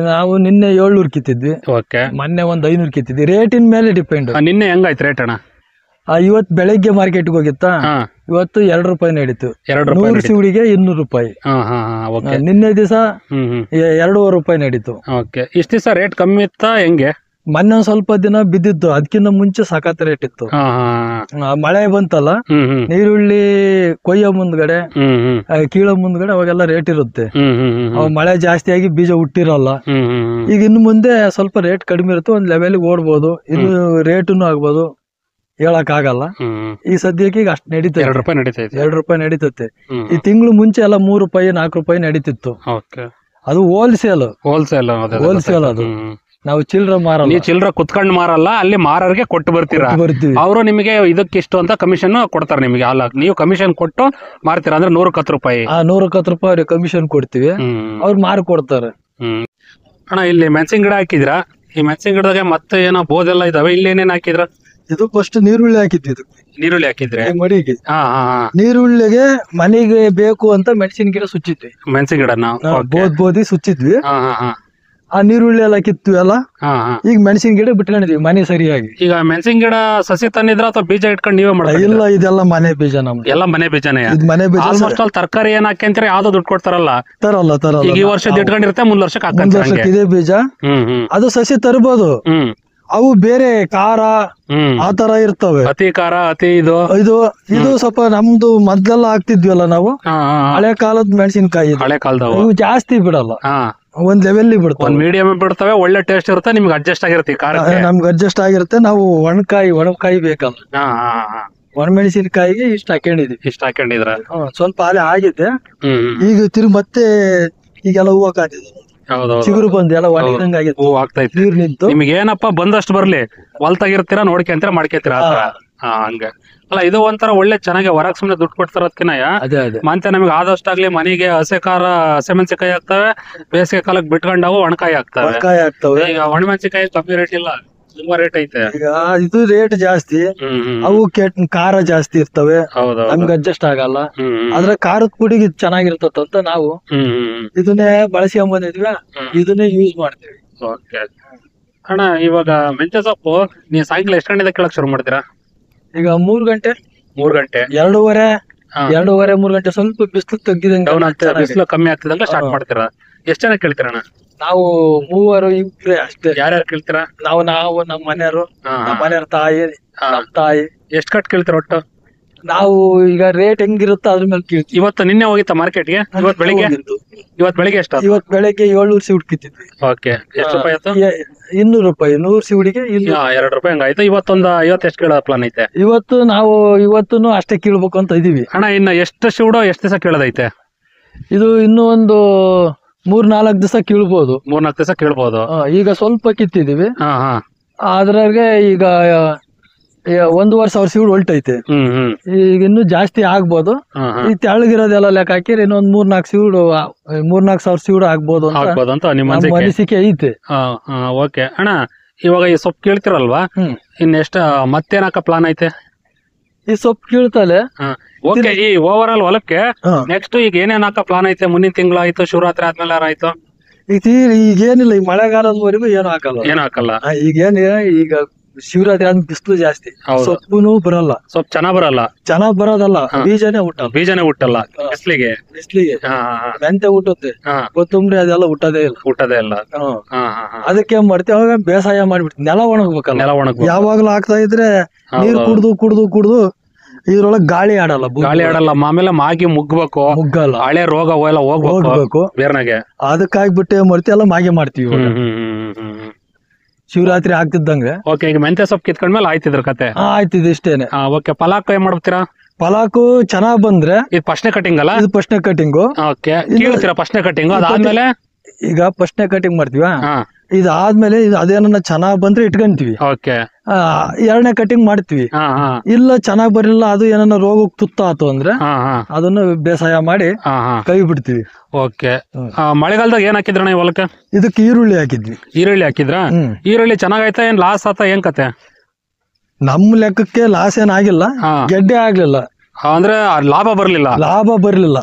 ನಾವು ನಿನ್ನೆ 700 ಕಿತ್ತಿದ್ವಿ. ಓಕೆ. ಮೊನ್ನೆ 500 ಕಿತ್ತಿದ್ವಿ. ರೇಟಿನ ಮೇಲೆ ಡಿಪೆಂಡ್. ನಿನ್ನೆ ಹೆಂಗಾಯ್ತು ರೇಟ್ ಅಣ್ಣ? ಇವತ್ತು ಬೆಳಗ್ಗೆ ಮಾರ್ಕೆಟ್ಗೆ ಹೋಗಿತ್ತಾ. ಇವತ್ತು 2 ರೂಪಾಯಿ ನಡೀತು. 100 ಸಿವಡಿಗೆ 200 ರೂಪಾಯಿ. ನಿನ್ನೆ ದಿವಸ 2.5 ರೂಪಾಯಿ ನಡೀತು. ಇಷ್ಟ ದಿವಸ ರೇಟ್ ಕಮ್ಮಿ ಇತ್ತಾ ಹೆಂಗೆ? ಮೊನ್ನೆ ಸ್ವಲ್ಪ ದಿನ ಬಿದ್ದಿತ್ತು. ಅದಕ್ಕಿಂತ ಮುಂಚೆ ಸಖತ್ ರೇಟ್ ಇತ್ತು. ಮಳೆ ಬಂತಲ್ಲ, ನೀರುಳ್ಳಿ ಕೊಯ್ಯೋ ಮುಂದ್ಗಡೆ ಕೀಳೋ ಮುಂದ್ಗಡೆ ಅವಾಗೆಲ್ಲ ರೇಟ್ ಇರುತ್ತೆ. ಅವಾಗ ಮಳೆ ಜಾಸ್ತಿ ಆಗಿ ಬೀಜ ಹುಟ್ಟಿರಲ್ಲ. ಈಗ ಇನ್ನು ಮುಂದೆ ಸ್ವಲ್ಪ ರೇಟ್ ಕಡಿಮೆ ಇರುತ್ತೆ. ಒಂದ್ ಲೆವೆಲ್ ಓಡ್ಬೋದು. ಇನ್ನು ರೇಟನ್ನು ಆಗ್ಬೋದು, ಹೇಳಕ್ ಆಗಲ್ಲ. ಈ ಸದ್ಯಕ್ಕೆ ಈಗ ಅಷ್ಟು ನಡೀತದೆ. 2 ರೂಪಾಯಿ ನಡೀತತೆ. ಈ ತಿಂಗಳು ಮುಂಚೆ ಎಲ್ಲ 3 ರೂಪಾಯಿ 4 ರೂಪಾಯಿ ನಡೀತಿತ್ತು. ಅದು ಹೋಲ್ಸೇಲ್. ಅದು ನಾವು ಚಿಲ್ಡ್ರ ಮಾರಲ್ಲ. ನೀವು ಚಿಲ್ಡ್ರ ಕುತ್ಕೊಂಡು ಮಾರಲ್ಲ, ಅಲ್ಲಿ ಮಾರರಿಗೆ ಕೊಟ್ಟು ಬರ್ತೀರಾ. ಅವರು ನಿಮಗೆ ಇದಕ್ಕಿಷ್ಟು ಅಂತ ಕಮಿಷನ್ ಕೊಡ್ತಾರೆ ನಿಮಗೆ. ಅಲ್ಲ, ನೀವು ಕಮಿಷನ್ ಕೊಟ್ಟು ಮಾರ್ತೀರಾ ಅಂದ್ರೆ 110 ರೂಪಾಯಿ. 110 ರೂಪಾಯಿ ಅವ್ರಿಗೆ ಕಮಿಷನ್ ಕೊಡ್ತೀವಿ. ಅವ್ರು ಮಾರಿ ಕೊಡ್ತಾರೆ. ಅಣ್ಣ, ಇಲ್ಲಿ ಮೆಣಸಿನ ಗಿಡ ಹಾಕಿದ್ರಾ? ಈ ಮೆಣಸಿನ ಗಿಡದಾಗ ಮತ್ತೆ ಏನೋ ಬೋದೆಲ್ಲ ಇದಾವೆ. ಇಲ್ಲಿ ಏನೇನ್ ಹಾಕಿದ್ರ? ಇದು ಫಸ್ಟ್ ನೀರುಳ್ಳಿ ಹಾಕಿದ್ವಿ. ನೀರುಳ್ಳಿ ಹಾಕಿದ್ರೆ ಮಡಿಗೆ. ನೀರುಳ್ಳಿಗೆ ಮನೆಗೆ ಬೇಕು ಅಂತ ಮೆಣಸಿನ ಗಿಡ ಸುಚ್ಚಿದ್ವಿ. ಮೆಣಸಿನ ಗಿಡ ಬೋದಿ ಸುಚ್ಚಿದ್ವಿ. ಆ ನೀರುಳ್ಳಿ ಎಲ್ಲ ಕಿತ್ವಿ ಅಲ್ಲ. ಈಗ ಮೆಣಸಿನ ಗಿಡ ಬಿಟ್ಕೊಂಡಿದ್ವಿ ಮನೆ ಸರಿಯಾಗಿ. ಈಗ ಮೆಣಸಿನ ಗಿಡ ಸಸಿ ತಂದಿದ್ರ ಅಥವಾ ಬೀಜ ಇಟ್ಕೊಂಡು ನೀವೇ ಮಾಡೋದು? ಇಲ್ಲ, ಇದೆಲ್ಲ ಮನೆ ಬೀಜ. ನಮ್ದು ಎಲ್ಲ ಮನೆ ಬೀಜನೇ. ಮನೆ ಬೀಜ. ಆಲ್ಮೋಸ್ಟ್ ಅಲ್ಲಿ ತರಕಾರಿ ಏನ್ ಹಾಕಂತಾರೆ ಯಾವ್ದೋ ದುಡ್ಡು ಕೊಡ್ತಾರಲ್ಲ. ತರಲ್ಲ. ಈಗ ಈ ವರ್ಷದ ಇಟ್ಕೊಂಡಿರುತ್ತೆ, ಮುಂದ್ ವರ್ಷಕ್ಕೆ ಹಾಕಂತಾರೆ. ಇದೇ ಬೀಜ. ಅದು ಸಸಿ ತರಬಹುದು. ಅವು ಬೇರೆ ಖಾರ ಆ ತರ ಇರ್ತವೆ. ಅತಿ ಖಾರ, ಅತಿ ಇದು ಸ್ವಲ್ಪ ನಮ್ದು ಮೊದ್ಲೆಲ್ಲ ಹಾಕ್ತಿದ್ವಲ್ಲ ನಾವು, ಹಳೆ ಕಾಲದ ಮೆಣಸಿನಕಾಯಿ. ಹಳೆ ಕಾಲದವು ಇವು ಜಾಸ್ತಿ ಬಿಡಲ್ಲ. ಒಂದ್ ಲೆವೆಲ್ ಬಿಡ್ತಾವೆ. ಒಂದ್ ಮೀಡಿಯಂ ಬಿಡ್ತವೆ. ಒಳ್ಳೆ ಟೇಸ್ಟ್ ಇರುತ್ತೆ. ನಿಮ್ಗೆ ಅಡ್ಜಸ್ಟ್ ಆಗಿರುತ್ತೆ. ನಮ್ಗೆ ಅಡ್ಜಸ್ಟ್ ಆಗಿರುತ್ತೆ. ನಾವು ಒಣಕಾಯಿ ಬೇಕಲ್ಲ. ಒಣಮೆಣಸಿನಕಾಯಿಗೆ ಇಷ್ಟ ಹಾಕೊಂಡಿದ್ರ ಸ್ವಲ್ಪ ಅಲೆ ಆಗಿದೆ. ಈಗ ತಿರುಗಿ ಮತ್ತೆ ಈಗೆಲ್ಲ ಹೂವು ಕಾದಿದೆ. ಚಿಗುರು ಬಂದು ಎಲ್ಲ ಒಣಗಿದಂಗ ಹೂ ಆಗ್ತೈತಿ. ನೀರ್ ನಿಂತು ನಿಮ್ಗೆ ಏನಪ್ಪಾ ಬಂದಷ್ಟು ಬರ್ಲಿ, ಹೊಲ್ತಾಗಿರ್ತೀರಾ, ನೋಡ್ಕೊಂತೀರಾ, ಮಾಡ್ಕೊಂತೀರಾ. ಹಂಗ ಅಲ್ಲ, ಇದು ಒಂಥರ ಒಳ್ಳೆ ಚೆನ್ನಾಗಿ ಹೊರಗ್ ಸುಮ್ನೆ ದುಡ್ಡು ಕೊಡ್ತಾರದ್ಕಿನಯ ಮತ್ತೆ ನಮಗೆ ಆದಷ್ಟಾಗ್ಲಿ ಮನೆಗೆ ಹಸಿಮೆಣಸಿನಕಾಯಿ ಆಗ್ತವೆ. ಬೇಸಿಗೆ ಕಾಲಕ್ಕೆ ಬಿಟ್ಕೊಂಡವು ಒಣಕಾಯಿ ಆಗ್ತವೆ. ಈಗ ಒಣಮೆಣಸಿನಕಾಯಿ ಕಮ್ಮಿ ರೇಟ್ ಇಲ್ಲ, ತುಂಬಾ ರೇಟ್ ಐತೆ. ಈಗ ಇದು ರೇಟ್ ಜಾಸ್ತಿ. ಅವು ಖಾರ ಜಾಸ್ತಿ ಇರ್ತವೆ. ನಮ್ಗೆ ಅಡ್ಜಸ್ಟ್ ಆಗಲ್ಲ. ಆದ್ರೆ ಖಾರದ ಪುಡಿಗೆ ಚೆನ್ನಾಗಿರ್ತದಂತ ನಾವು ಇದನ್ನೇ ಬಳಸ್ಕೊಂಡ್ ಬಂದಿದ್ವಿ. ಇದನ್ನೇ ಯೂಸ್ ಮಾಡ್ತೀವಿ. ಅಣ್ಣ ಇವಾಗ ಮೆಂತ್ಯ ಸೊಪ್ಪು ನೀವು ಸಾಯಂಕಾಲ ಎಷ್ಟು ಗಂಟೆದ ಕೇಳಕ್ ಶುರು ಮಾಡ್ತೀರಾ? ಈಗ 3 ಗಂಟೆ 3 ಗಂಟೆ 2:30 3 ಗಂಟೆ ಸ್ವಲ್ಪ ಬಿಸಿಲು ತಗ್ಗಿದಂಗೆ ಡೌನ್ ಆಗ್ತದೆ, ಬಿಸಿಲು ಕಮ್ಮಿ ಆಗ್ತದಂಗ ಸ್ಟಾರ್ಟ್ ಮಾಡ್ತೀರಾ? ಎಷ್ಟ್ ಜನ ಕೇಳ್ತೀರಣ್ಣ? ನಾವು 3 ಅಷ್ಟೇ. ಯಾರ್ಯಾರು ಕೇಳ್ತೀರಾ? ನಾವು ನಮ್ಮ ಮನೆಯವರು, ನಮ್ಮ ಮನೆಯವ್ರ ತಾಯಿ, ನಮ್ಮ ತಾಯಿ. ಎಷ್ಟ್ ಕಟ್ ಕೇಳ್ತೀರ ಒಟ್ಟು? ನಾವು ಈಗ ರೇಟ್ ಹೆಂಗಿರುತ್ತೋ ಅದ್ರ ಮೇಲೆ ಕೇಳ್ತೀವಿ. ಇವತ್ತು ನಿನ್ನೆ ಹೋಗಿತ್ತ ಮಾರ್ಕೆಟ್ಗೆ? ಇವತ್ತು ಬೆಳಿಗ್ಗೆ ಎಷ್ಟು? ಇವತ್ತು ಬೆಳಗ್ಗೆ 700 ಸಿವುಡ್ ಕಿತ್ತಿದ್ವಿ. ಓಕೆ, ಎಷ್ಟು ರೂಪಾಯಿ ಆಯ್ತು? 200 ರೂಪಾಯಿ 100 ಸಿವುಡಿಗೆ 2 ರೂಪಾಯಿ ಹಂಗಾಯ್ತು. ಇವತ್ತೊಂದು 50 ಎಷ್ಟು ಕೇಳೋ ಪ್ಲಾನ್ ಐತೆ? ಇವತ್ತು ಅಷ್ಟೇ ಕೀಳ್ಬೇಕು ಅಂತ ಇದೀವಿ. ಅಣ್ಣ ಇನ್ನ ಎಷ್ಟು ಶಿವಡು ಎಷ್ಟು ದಿವಸ ಕೇಳೋದೈತೆ? ಇದು ಇನ್ನೂ ಒಂದು 3-4 ದಿವಸ ಕೀಳ್ಬೋದು. 3-4 ದಿವಸ ಕೇಳ್ಬೋದು. ಈಗ ಸ್ವಲ್ಪ ಕಿತ್ತಿದೀವಿ. ಅದ್ರಾಗೆ ಈಗ 1,500 ಸಿವುಡ್ ಹೊಲ್ಟೈತೆ. ಈಗ ಇನ್ನು ಜಾಸ್ತಿ ಆಗ್ಬೋದು. ಈ ತೆಳಗಿರೋದೆಲ್ಲ ಲೆಕ್ಕ ಹಾಕಿರಿ ಇನ್ನೊಂದ್ 3-4 ಸಿವುಡು 3-4 ಸಾವಿರ ಸಿವುಡು ಆಗ್ಬೋದು ಅಂತ ನಿಮ್ಮ ಅನಿಸಿಕೆ ಐತೆ. ಓಕೆ ಅಣ್ಣ, ಇವಾಗ ಈ ಸೊಪ್ಪು ಕೇಳ್ತಿರಲ್ವಾ, ಇನ್ನೆಷ್ಟ ಮತ್ತೇನ್ ಹಾಕ ಪ್ಲಾನ್ ಐತೆ? ಈ ಸೊಪ್ಪು ಕೀಳ್ತಲೆ. ಓಕೆ, ಈ ಓವರ್ ಆಲ್ ಹೊಲಕ್ಕೆ ನೆಕ್ಸ್ಟ್ ಈಗ ಏನೇನ್ ಹಾಕ ಪ್ಲಾನ್ ಐತೆ? ಮುಂದಿನ ತಿಂಗಳು ಆಯ್ತು, ಶಿವರಾತ್ರಿ ಆದ್ಮೇಲೆ ಆಯ್ತು? ಈಗೇನಿಲ್ಲ, ಈ ಮಳೆಗಾಲದವರೆಗೂ ಏನು ಹಾಕಲ್ಲ. ಈಗ ಶಿವರಾತ್ರಿ ಆದ್ಮೇಲೆ ಬಿಸಿಲು ಜಾಸ್ತಿ, ಸೊಪ್ಪುನು ಬರಲ್ಲ. ಸೊಪ್ಪು ಚೆನ್ನಾಗ್ ಬರೋದಲ್ಲ, ಬೀಜನೇ ಹುಟ್ಟಲ್ಲ ಬಿಸ್ಲಿಗೆ. ಮೆಂತೆ ಹುಟ್ಟುತ್ತೆ, ಕೊತ್ತಂಬರಿ ಅದೆಲ್ಲ ಹುಟ್ಟದೇ ಇಲ್ಲ. ಅದಕ್ಕೆ ಏನ್ ಮಾಡ್ತೀವಿ, ಅವಾಗ ಬೇಸಾಯ ಮಾಡ್ಬಿಡ್ತೀವಿ. ನೆಲ ಒಣಗ್ಬೇಕಲ್ಲ, ಯಾವಾಗ್ಲೂ ಹಾಕ್ತಾ ಇದ್ರೆ ನೀರ್ ಕುಡ್ದು ಇದ್ರೊಳಗ್ ಗಾಳಿ ಆಡಲ್ಲ. ಆಮೇಲೆ ಮಾಗಿ ಮುಗ್ಗಲ್ಲ, ಹಳೆ ರೋಗ ಎಲ್ಲ ಹೋಗ್ಬೇಕು ಬೇರ್ನಾಗೆ. ಅದಕ್ಕಾಗ್ಬಿಟ್ಟು ಏನ್ ಮಾಡ್ತೀವಿ, ಎಲ್ಲ ಮಾಗಿ ಮಾಡ್ತೀವಿ. ಶಿವರಾತ್ರಿ ಆಗ್ತಿದ್ದಂಗೆ. ಓಕೆ, ಈಗ ಮೆಂತ್ಯ ಸೊಪ್ಪು ಕಿತ್ಕೊಂಡ್ಮೇಲೆ ಆಯ್ತಿದ್ರ ಕತೆ? ಆಯ್ತಿದ್ ಇಷ್ಟೇನೆ. ಓಕೆ, ಪಲಾಕ್ ಏನ್ ಮಾಡ್ತೀರಾ? ಪಲಾಕು ಚೆನ್ನಾಗ್ ಬಂದ್ರೆ ಇದು ಫಸ್ಟ್ನೇ ಕಟಿಂಗ್ ಅಲ್ಲ? ಇದು ಫಸ್ಟ್ನೇ ಕಟಿಂಗು. ಓಕೆ, ಕೀಳ್ತೀರಾ ಫಸ್ಟ್ನೇ ಕಟಿಂಗ್? ಅದಾದ್ಮೇಲೆ ಈಗ ಫಸ್ಟ್ನೇ ಕಟಿಂಗ್ ಮಾಡ್ತೀವ, ಇದಾದ್ಮೇಲೆ ಅದೇನ ಚೆನ್ನಾಗ್ ಬಂದ್ರೆ ಇಟ್ಕೊಂತೀವಿ. ಓಕೆ, 2ನೇ ಕಟಿಂಗ್ ಮಾಡ್ತೀವಿ. ಇಲ್ಲ ಚೆನ್ನಾಗ್ ಬರಲಿಲ್ಲ, ಅದು ಏನನ್ನ ರೋಗಕ್ಕೆ ತುತ್ತಾತು ಅಂದ್ರೆ ಅದನ್ನ ಬೇಸಾಯ ಮಾಡಿ ಕೈ ಬಿಡ್ತೀವಿ. ಓಕೆ, ಮಳೆಗಾಲದಾಗ ಏನ್ ಹಾಕಿದ್ರಣ್ಣ ಈ ಹೊಲಕ್ಕೆ? ಇದಕ್ಕೆ ಈರುಳ್ಳಿ ಹಾಕಿದ್ವಿ. ಈರುಳ್ಳಿ ಹಾಕಿದ್ರ? ಈರುಳ್ಳಿ ಚೆನ್ನಾಗೈತಾ, ಏನ್ ಲಾಸ್ ಆತ, ಏನ್ ಕತೆ? ನಮ್ಮ ಲೆಕ್ಕಕ್ಕೆ ಲಾಸ್ ಏನಾಗಿಲ್ಲ, ಗೆಡ್ಡೆ ಆಗ್ಲಿಲ್ಲ. ಅಂದ್ರೆ ಲಾಭ ಬರ್ಲಿಲ್ಲ.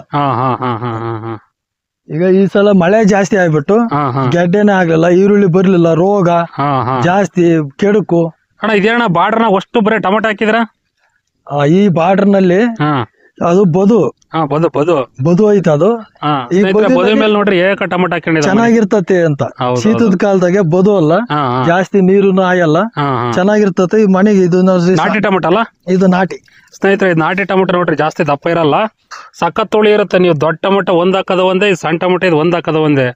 ಈಗ ಈ ಸಲ ಮಳೆ ಜಾಸ್ತಿ ಆಗ್ಬಿಟ್ಟು ಗೆಡ್ಡೆನೇ ಆಗ್ಲಿಲ್ಲ, ಈರುಳ್ಳಿ ಬರ್ಲಿಲ್ಲ, ರೋಗ ಜಾಸ್ತಿ, ಕೆಡುಕು. ಅಣ್ಣ ಇದೇನ ಬಾರ್ಡರ್ನ ಅಷ್ಟು ಬರೀ ಟೊಮೆಟೊ ಹಾಕಿದ್ರ? ಈ ಬಾರ್ಡರ್ ನಲ್ಲಿ ಅದು ಬದು ಐತ. ಅದು ಮೇಲೆ ನೋಡ್ರಿ ಏಕ ಟೊಮೆಟೊ ಹಾಕೊಂಡಿದ್ದಾರೆ, ಚೆನ್ನಾಗಿರ್ತತೆ ಅಂತ. ಶೀತದ ಕಾಲದಾಗೆ ಬದು ಅಲ್ಲ, ಜಾಸ್ತಿ ನೀರುನು ಆಯಲ್ಲ, ಚೆನ್ನಾಗಿರ್ತತೆ. ಈ ಮನೆಗೆ ಇದು ನಾಟಿ ಟೊಮೆಟೊ ಅಲ್ಲ? ಇದು ನಾಟಿ ಸ್ನೇಹಿತರೆ, ಇದು ನಾಟಿ ಟೊಮೆಟೊ ನೋಡ್ರಿ, ಜಾಸ್ತಿ ದಪ್ಪ ಇರಲ್ಲ, ಸಖತ್ ತುಳಿ ಇರುತ್ತೆ. ನೀವು ದೊಡ್ಡ ಟೊಮೆಟೊ ಒಂದ್ ಹಾಕದ ಒಂದೇ, ಸಣ್ಣ ಟೊಮೆಟೊ ಇದು ಒಂದ್ ಹಾಕದ ಒಂದೇ.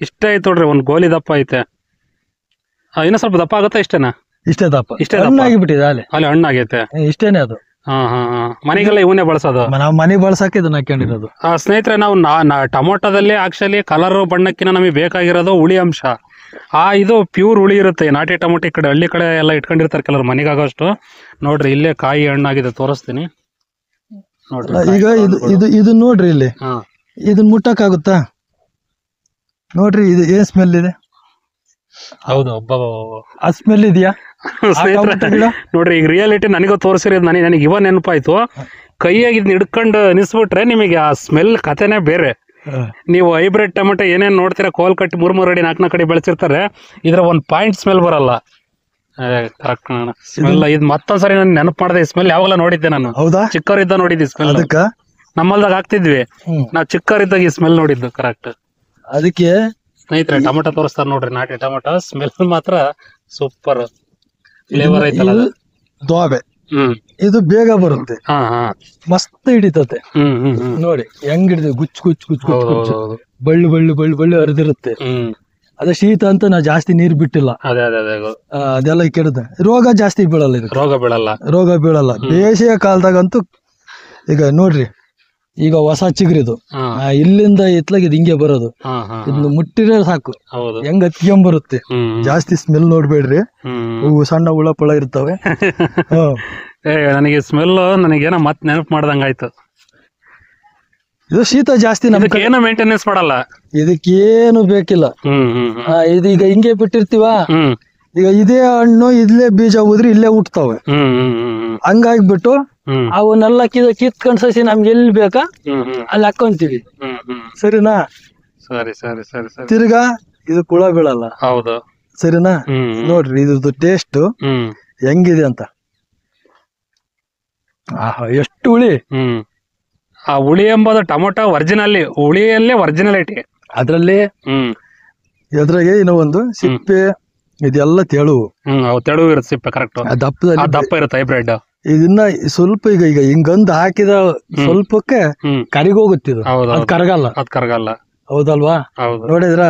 ಇಷ್ಟೇ ಐತೆ ನೋಡ್ರಿ, ಒಂದ್ ಗೋಲಿ ದಪ್ಪ ಐತೆ. ಇನ್ನ ಸ್ವಲ್ಪ ದಪ್ಪ ಆಗುತ್ತಾ? ಇಷ್ಟೇ ದಪ್ಪ ಹಣ್ಣಾಗಿಬಿಟ್ಟಿದೆ, ಅಲ್ಲಿ ಹಣ್ಣಾಗೈತೆ. ಇಷ್ಟೇನೆ ಅದು. ಮನೆಗೆಲ್ಲ ಇವನ್ನೇ ಬಳಸೋದು, ನಾವು ಮನೆ ಬಳಸಕ್ಕೆ ಇದನ್ನ ಹಾಕೊಂಡಿರೋದು. ಸ್ನೇಹಿತರೆ, ನಾವು ಟೊಮೊಟೊದಲ್ಲಿ ಆಕ್ಚುಲಿ ಕಲರ್ ಬಣ್ಣಕ್ಕಿಂತ ನಮಗೆ ಬೇಕಾಗಿರೋದು ಹುಳಿ ಅಂಶ. ಇದು ಪ್ಯೂರ್ ಹುಳಿ ಇರುತ್ತೆ. ನಾಟಿ ಟೊಮೊಟೊ ಈ ಕಡೆ ಹಳ್ಳಿ ಕಡೆ ಎಲ್ಲ ಇಟ್ಕೊಂಡಿರ್ತಾರೆ ಕೆಲವರು ಮನೆಗಾಗೋಷ್ಟು. ನೋಡ್ರಿ ಇಲ್ಲೇ ಕಾಯಿ ಹಣ್ಣಾಗಿದೆ, ತೋರಿಸ್ತೀನಿ ನೋಡ್ರಿ. ಈಗ ಇದು ನೋಡ್ರಿ, ಇಲ್ಲಿ ಇದನ್ನ ಮುಟ್ಟಕ್ಕಾಗುತ್ತಾ? ನೋಡ್ರಿ, ಇದು ಏನ್ ಸ್ಮೆಲ್ ಇದೆ? ಹೌದು, ಆ ಸ್ಮೆಲ್ ಇದೆಯಾ? ನೋಡ್ರಿ, ಈಗ ರಿಯಾಲಿಟಿ ನನಗೂ ತೋರಿಸಿರೋದು, ನನಗೆ ಇವ ನೆನಪಾಯ್ತು. ಕೈಯಾಗಿ ಇದನ್ನ ಹಿಡ್ಕೊಂಡು ನಿಸ್ಬಿಟ್ರೆ ನಿಮಗೆ ಆ ಸ್ಮೆಲ್ ಕತೆನೇ ಬೇರೆ. ನೀವು ಹೈಬ್ರಿಡ್ ಟೊಮೆಟೊ ಏನೇನ್ ನೋಡ್ತೀರಾ, ಕೋಲ್ ಕಟ್ಟಿ 3 ಅಡಿ 4 ಕಡೆ ಬೆಳೆಸಿರ್ತಾರೆ, ಇದ್ರ ಒಂದ್ ಪಾಯಿಂಟ್ ಸ್ಮೆಲ್ ಬರಲ್ಲ. Correct smell. ಇದು ಮತ್ತೊಂದ್ಸರಿ ನಾನು ನೆನಪು ಮಾಡಿದೆ, ಈ ಸ್ಮೆಲ್ ಯಾವಾಗಲ ನೋಡಿದ್ದೆ ನಾನು. ಹೌದಾ? ಚಿಕ್ಕವರಿದ್ದ ನೋಡಿದ್ವಿ ಸ್ಮೆಲ್. ನಮ್ಮಲ್ದಾಗ ಹಾಕ್ತಿದ್ವಿ ನಾವು, ಚಿಕ್ಕವರಿದ್ದಾಗ ಈ ಸ್ಮೆಲ್ ನೋಡಿದ್ದು. ಕರೆಕ್ಟ್. ಅದಕ್ಕೆ ಸ್ನೇಹಿತರೆ, ಟೊಮೆಟೊ ತೋರಿಸ್ತಾರೆ ನೋಡ್ರಿ, ನಾಟಿ ಟೊಮೆಟೊ ಸ್ಮೆಲ್ ಮಾತ್ರ ಸೂಪರ್ ಫ್ಲೇವರ್ ಐತಲ್ಲ. ದೋಬೆ ಇದು ಬೇಗ ಬರುತ್ತೆ, ಮಸ್ತ್ ಹಿಡಿತತೆ. ನೋಡಿ ಹೆಂಗ್ ಹಿಡಿದ, ಗುಚ್ಚು ಬಳ್ಳಿ ಹರಿದಿರುತ್ತೆ. ಅದೇ ಶೀತ ಅಂತ ನಾವು ಜಾಸ್ತಿ ನೀರ್ ಬಿಟ್ಟಿಲ್ಲ, ಅದೆಲ್ಲ ಕೆಡದ. ರೋಗ ಜಾಸ್ತಿ ಬೀಳಲ್ಲ, ಇದು ರೋಗ ಬೀಳಲ್ಲ. ಬೇಸಿಗೆ ಕಾಲದಾಗಂತೂ ಈಗ ನೋಡ್ರಿ, ಈಗ ಹೊಸ ಚಿಗುರಿದು ಇಲ್ಲಿಂದ ಎತ್ಲಾಗ ಇದು ಹಿಂಗೆ ಬರೋದು. ಇದನ್ನ ಮುಟ್ಟಿದ್ರೆ ಸಾಕು, ಹೆಂಗ್ ಹತ್ಕೊಂಬರುತ್ತೆ. ಜಾಸ್ತಿ ಸ್ಮೆಲ್ ನೋಡ್ಬೇಡ್ರಿ, ಸಣ್ಣ ಹುಳ ಪಳ ಇರ್ತವೆ. ನನಗೆ ಸ್ಮೆಲ್ ನನಗೇನೋ ಮತ್ ನೆನಪು ಮಾಡ್ದಂಗ ಆಯ್ತು. ಇದು ಶೀತ ಜಾಸ್ತಿ, ನಮ್ಗೆ ಏನು ಮೇಂಟೆನೆನ್ಸ್ ಮಾಡಲ್ಲ, ಇದಕ್ಕೇನು ಬೇಕಿಲ್ಲ. ಇದೀಗ ಹಿಂಗೆ ಬಿಟ್ಟಿರ್ತೀವ, ಈಗ ಇದೇ ಹಣ್ಣು ಇಲ್ಲೇ ಬೀಜ ಉದ್ರಿ ಇಲ್ಲೇ ಹುಟ್ಟತಾವೆ. ಹಂಗಾಗ್ಬಿಟ್ಟು ಅವನ್ನೆಲ್ಲ ಕಿತ್ಕೊಂಡ್ ಸಸಿ ನಮ್ಗೆ ಎಲ್ಲಿ ಬೇಕಾ ಅಲ್ಲಿ ಹಾಕೊಂತೀವಿ. ಸರಿನಾ? ಸರಿ. ತಿರ್ಗಾ ಇದು ಹುಳ ಬೀಳಲ್ಲ. ಹೌದು. ಸರಿನಾ? ನೋಡ್ರಿ ಇದ್ರದ್ದು ಟೇಸ್ಟ್ ಹೆಂಗಿದೆ ಅಂತ. ಆಹಾ, ಎಷ್ಟು ಹುಳಿ. ಆ ಹುಳಿ ಎಂಬುದು ಟೊಮೊಟೊ ಹುಳಿಯಲ್ಲೇ ಒರಿಜಿನಾಲಿಟಿ. ಅದ್ರಲ್ಲಿ ಎದ್ರಾಗೆ ಇನ್ನೂ ಒಂದು ಸಿಪ್ಪೆ ಇದೆಲ್ಲ ತೆಳುವು. ತೆಳುವು ಇರುತ್ತೆ ಸಿಪ್ಪೆ, ಕರೆಕ್ಟ್. ದಪ್ಪ ಇರುತ್ತೆ ಹೈಬ್ರಿಡ್. ಇದನ್ನ ಸ್ವಲ್ಪ ಈಗ ಹಿಂಗಂದು ಹಾಕಿದ ಸ್ವಲ್ಪಕ್ಕೆ ಕರಿಗೋಗುತ್ತಿದ್ದು, ಅದು ಕರಗಲ್ಲ. ಹೌದಲ್ವಾ? ನೋಡಿದ್ರ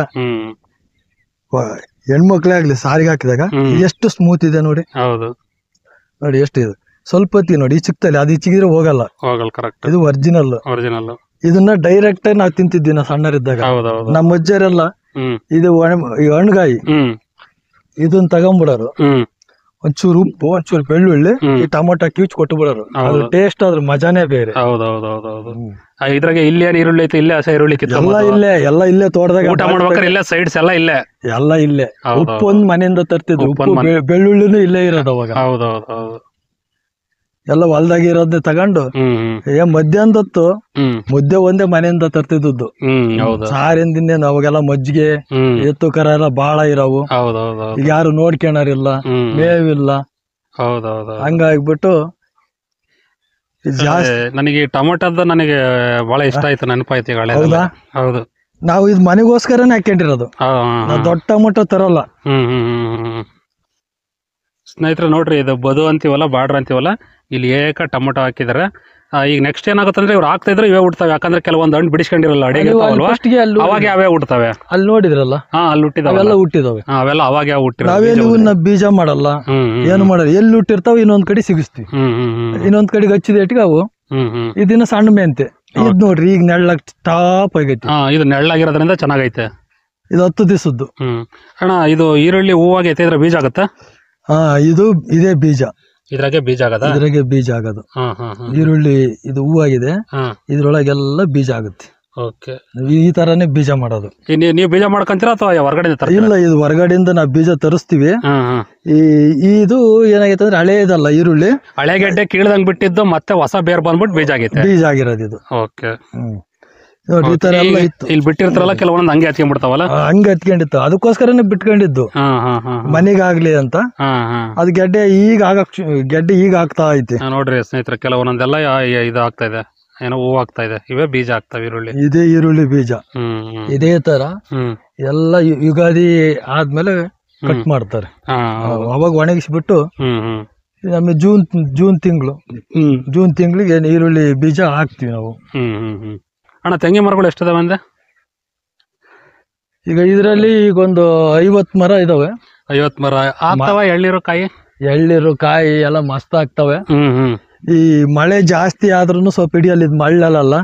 ಹೆಣ್ಮಕ್ಳೇ ಆಗ್ಲಿ ಸಾರಿಗೆ ಹಾಕಿದಾಗ ಎಷ್ಟು ಸ್ಮೂತ್ ಇದೆ ನೋಡಿ. ನೋಡಿ ಎಷ್ಟು ಇದು. ಸ್ವಲ್ಪ ಹೊತ್ತಿಗೆ ನೋಡಿ, ಈ ಚಿಕ್ಕದಲ್ಲಿ ಅದು ಚಿಕ್ಕಿದ್ರೆ ಹೋಗಲ್ಲ. ಇದು ಒರಿಜಿನಲ್. ಇದನ್ನ ಡೈರೆಕ್ಟ್ ಆಗಿ ನಾವು ತಿಂತಿದ್ವಿ ನಾವು ಸಣ್ಣರಿದ್ದಾಗ. ನಮ್ಮ ಅಜ್ಜರೆಲ್ಲ ಇದು ಹಣ್ಗಾಯಿ ಇದನ್ನ ತಗೊಂಡ್ಬಿಡೋರು, ಒಂಚೂರು ಉಪ್ಪು, ಒಂಚೂರು ಬೆಳ್ಳುಳ್ಳಿ, ಈ ಟೊಮೊಟೊ ಕ್ಯೂಚ್ ಕೊಟ್ಟು ಬಿಡೋರು. ಅದು ಟೇಸ್ಟ್ ಅದ್ರ ಮಜಾನೇ ಬೇರೆ. ಇದ್ರಾಗೆ ಇಲ್ಲೇ ಈರುಳ್ಳಿ ಐತಿ, ಇಲ್ಲೇ ಹಸಿ ಈರುಳ್ಳಿ ಎಲ್ಲ ಇಲ್ಲೇ ತೋಟದಾಗ ಊಟ ಮಾಡ್ಬೇಕಾದ್ರೆ ಇಲ್ಲೇ ಸೈಡ್ಸ್ ಎಲ್ಲ ಇಲ್ಲೇ. ಉಪ್ಪು ಒಂದ್ ಮನೆಯಿಂದ ತರ್ತಿದ್ರು, ಉಪ್ಪು ಬೆಳ್ಳುಳ್ಳಿನೂ ಇಲ್ಲೇ ಇರೋದು ಅವಾಗ. ಎಲ್ಲ ಹೊಲ್ದಾಗ ಇರೋದನ್ನ ತಗೊಂಡು ಮಧ್ಯಾಹ್ನದತ್ತು ಮುದ್ದೆ ಒಂದೇ ಮನೆಯಿಂದ ತರ್ತಿದ್ದು. ಸಾರಿಂದಿಂದ ಅವಾಗೆಲ್ಲ ಮಜ್ಜಿಗೆ ಎತ್ತು ಕರ ಎಲ್ಲ ಬಾಳ ಇರವು, ಈಗ ಯಾರು ನೋಡ್ಕೊಳರಿಲ್ಲ, ಮೇವಿಲ್ಲ. ಹಂಗಾಗ್ಬಿಟ್ಟು ನನಗೆ ಟೊಮೊಟೊದ ನನಗೆ ಬಹಳ ಇಷ್ಟ ಆಯ್ತು, ನೆನಪಾಯ್ತು. ಹೌದು, ನಾವು ಇದು ಮನೆಗೋಸ್ಕರನೇ ಹಾಕೊಂಡಿರೋದು, ದೊಡ್ಡ ಟೊಮೊಟೊ ತರಲ್ಲ. ಸ್ನೇಹಿತರೆ ನೋಡ್ರಿ, ಇದು ಬದು ಅಂತೀವಲ್ಲ, ಬಾರ್ಡರ್ ಅಂತೀವಲ್ಲ, ಇಲ್ಲಿ ಏಕ ಟೊಮೊಟೊ ಹಾಕಿದಾರೆ. ಈಗ ನೆಕ್ಸ್ಟ್ ಏನಾಗುತ್ತೆ ಅಂದ್ರೆ ಇವ್ರು ಹಾಕ್ತಾ ಇದ್ರೆ ಇವೇ ಹುಡ್ತಾವೆ, ಯಾಕಂದ್ರೆ ಕೆಲವೊಂದು ಹಣ್ಣು ಬಿಡಿಸ್ಕೊಂಡಿರಲ್ಲ ಅಡಿಗೆ, ಅವಾಗ ಯಾವೇ ಹುಡ್ತಾವೆ. ಅಲ್ಲಿ ನೋಡಿದ್ರಲ್ಲ, ಅಲ್ಲಿ ಹುಟ್ಟಿದಾವೆ, ಅವೆಲ್ಲ ಅವಾಗ ಹುಟ್ಟಿರೋ. ನಾವೇನು ಬೀಜ ಮಾಡಲ್ಲ, ಏನು ಮಾಡಲ್ಲ, ಎಲ್ಲಿ ಹುಟ್ಟಿರ್ತಾವ ಇನ್ನೊಂದ್ ಕಡೆ ಸಿಗಿಸ್ತೀವಿ, ಇನ್ನೊಂದ್ ಕಡೆಗೆ ಹಚ್ಚಿದ ಇಟ್ಟಿಗೆ ಅವು. ಇದನ್ನ ಸಣ್ಣ ಮೆಂತೆ ಇದ್ ನೋಡ್ರಿ, ಈಗ ನೆಳ್ಳಾಗ ಟಾಪ್ ಆಗೈತಿ. ಇದು ನೆಳ್ಳಾಗಿರೋದ್ರಿಂದ ಚೆನ್ನಾಗೈತೆ. ಇದು 10 ದಿವಸದ್ದು. ಅಣ್ಣ, ಇದು ಈರುಳ್ಳಿ ಹೂವಾಗೈತೆ, ಇದ್ರ ಬೀಜ ಆಗತ್ತಾ? ಇದೇ ಬೀಜ, ಇದ್ರಾಗೆ ಬೀಜ ಆಗೋದು. ಈರುಳ್ಳಿ ಇದು ಹೂವಾಗಿದೆ, ಇದ್ರೊಳಗೆಲ್ಲ ಬೀಜ ಆಗುತ್ತೆ. ಈ ತರಾನೇ ಬೀಜ ಮಾಡೋದು. ನೀವು ಬೀಜ ಮಾಡ್ಕೊಂತೀರಾ ಅಥವಾ ಹೊರಗಡೆ? ಇಲ್ಲ, ಇದು ಹೊರಗಡೆಯಿಂದ ನಾವು ಬೀಜ ತರಿಸ್ತೀವಿ. ಇದು ಏನಾಗೈತೆ ಅಂದ್ರೆ ಹಳೆಯದಲ್ಲ ಈರುಳ್ಳಿ, ಹಳೆ ಗೆಡ್ಡೆ ಕೀಳ್ದಂಗ್ ಬಿಟ್ಟಿದ್ದು ಮತ್ತೆ ಹೊಸ ಬೇರ್ ಬಂದ್ಬಿಟ್ಟು ಬೀಜ ಆಗಿರೋದು ಇದು. ನೋಡಿ, ಈ ತರ ಎಲ್ಲ ಇತ್ತು. ಇಲ್ಲಿ ಬಿಟ್ಟಿರ್ತಾರಲ್ಲ ಕೆಲವೊಂದು ಹಂಗೆ ಹತ್ಕೊಂಡ್ಬಿಡ್ತಾವಲ್ಲ, ಹಂಗೆ ಹತ್ಕೊಂಡಿತ್ತು. ಅದಕ್ಕೋಸ್ಕರನೇ ಬಿಟ್ಕೊಂಡಿದ್ದು, ಮನೆಗಾಗ್ಲಿ ಅಂತ. ಅದು ಗೆಡ್ಡೆ ಈಗ ಆಗ್ತಾ ಐತಿ. ನೋಡ್ರಿ ಸ್ನೇಹಿತರೆ, ಕೆಲವೊಂದೆಲ್ಲ ಇದು ಆಗ್ತಾ ಇದೆ, ಏನೋ ಹೂ ಆಗ್ತಾ ಇದೆ. ಇವೇ ಬೀಜ ಆಗ್ತಾವ ಈರುಳ್ಳಿ. ಇದೇ ಈರುಳ್ಳಿ ಬೀಜ. ಇದೇ ತರ ಎಲ್ಲ ಯುಗಾದಿ ಆದ್ಮೇಲೆ ಕಟ್ ಮಾಡ್ತಾರೆ. ಅವಾಗ ಒಣಗಿಸ್ಬಿಟ್ಟು ನಮಗೆ ಜೂನ್ ತಿಂಗಳಿಗೆ ಈರುಳ್ಳಿ ಬೀಜ ಹಾಕ್ತಿವಿ ನಾವು. ಅಣ್ಣ, ತೆಂಗಿನ ಮರಗಳು ಎಷ್ಟಿದಾವೆ ಅಂದೆ? ಈಗ ಇದರಲ್ಲಿ ಈಗ ಒಂದು 50 ಮರ ಇದಾವೆ. 50 ಮರ ಆಗ್ತಾವ. ಎಳ್ನೀರು ಕಾಯಿ ಎಲ್ಲ ಮಸ್ತ್ ಆಗ್ತವೆ. ಈ ಮಳೆ ಜಾಸ್ತಿ ಆದ್ರೂ ಸ್ವಲ್ಪ ಹಿಡಿಯಲ್ಲ, ಇದು ಮಳ್ಳಲ್ಲ.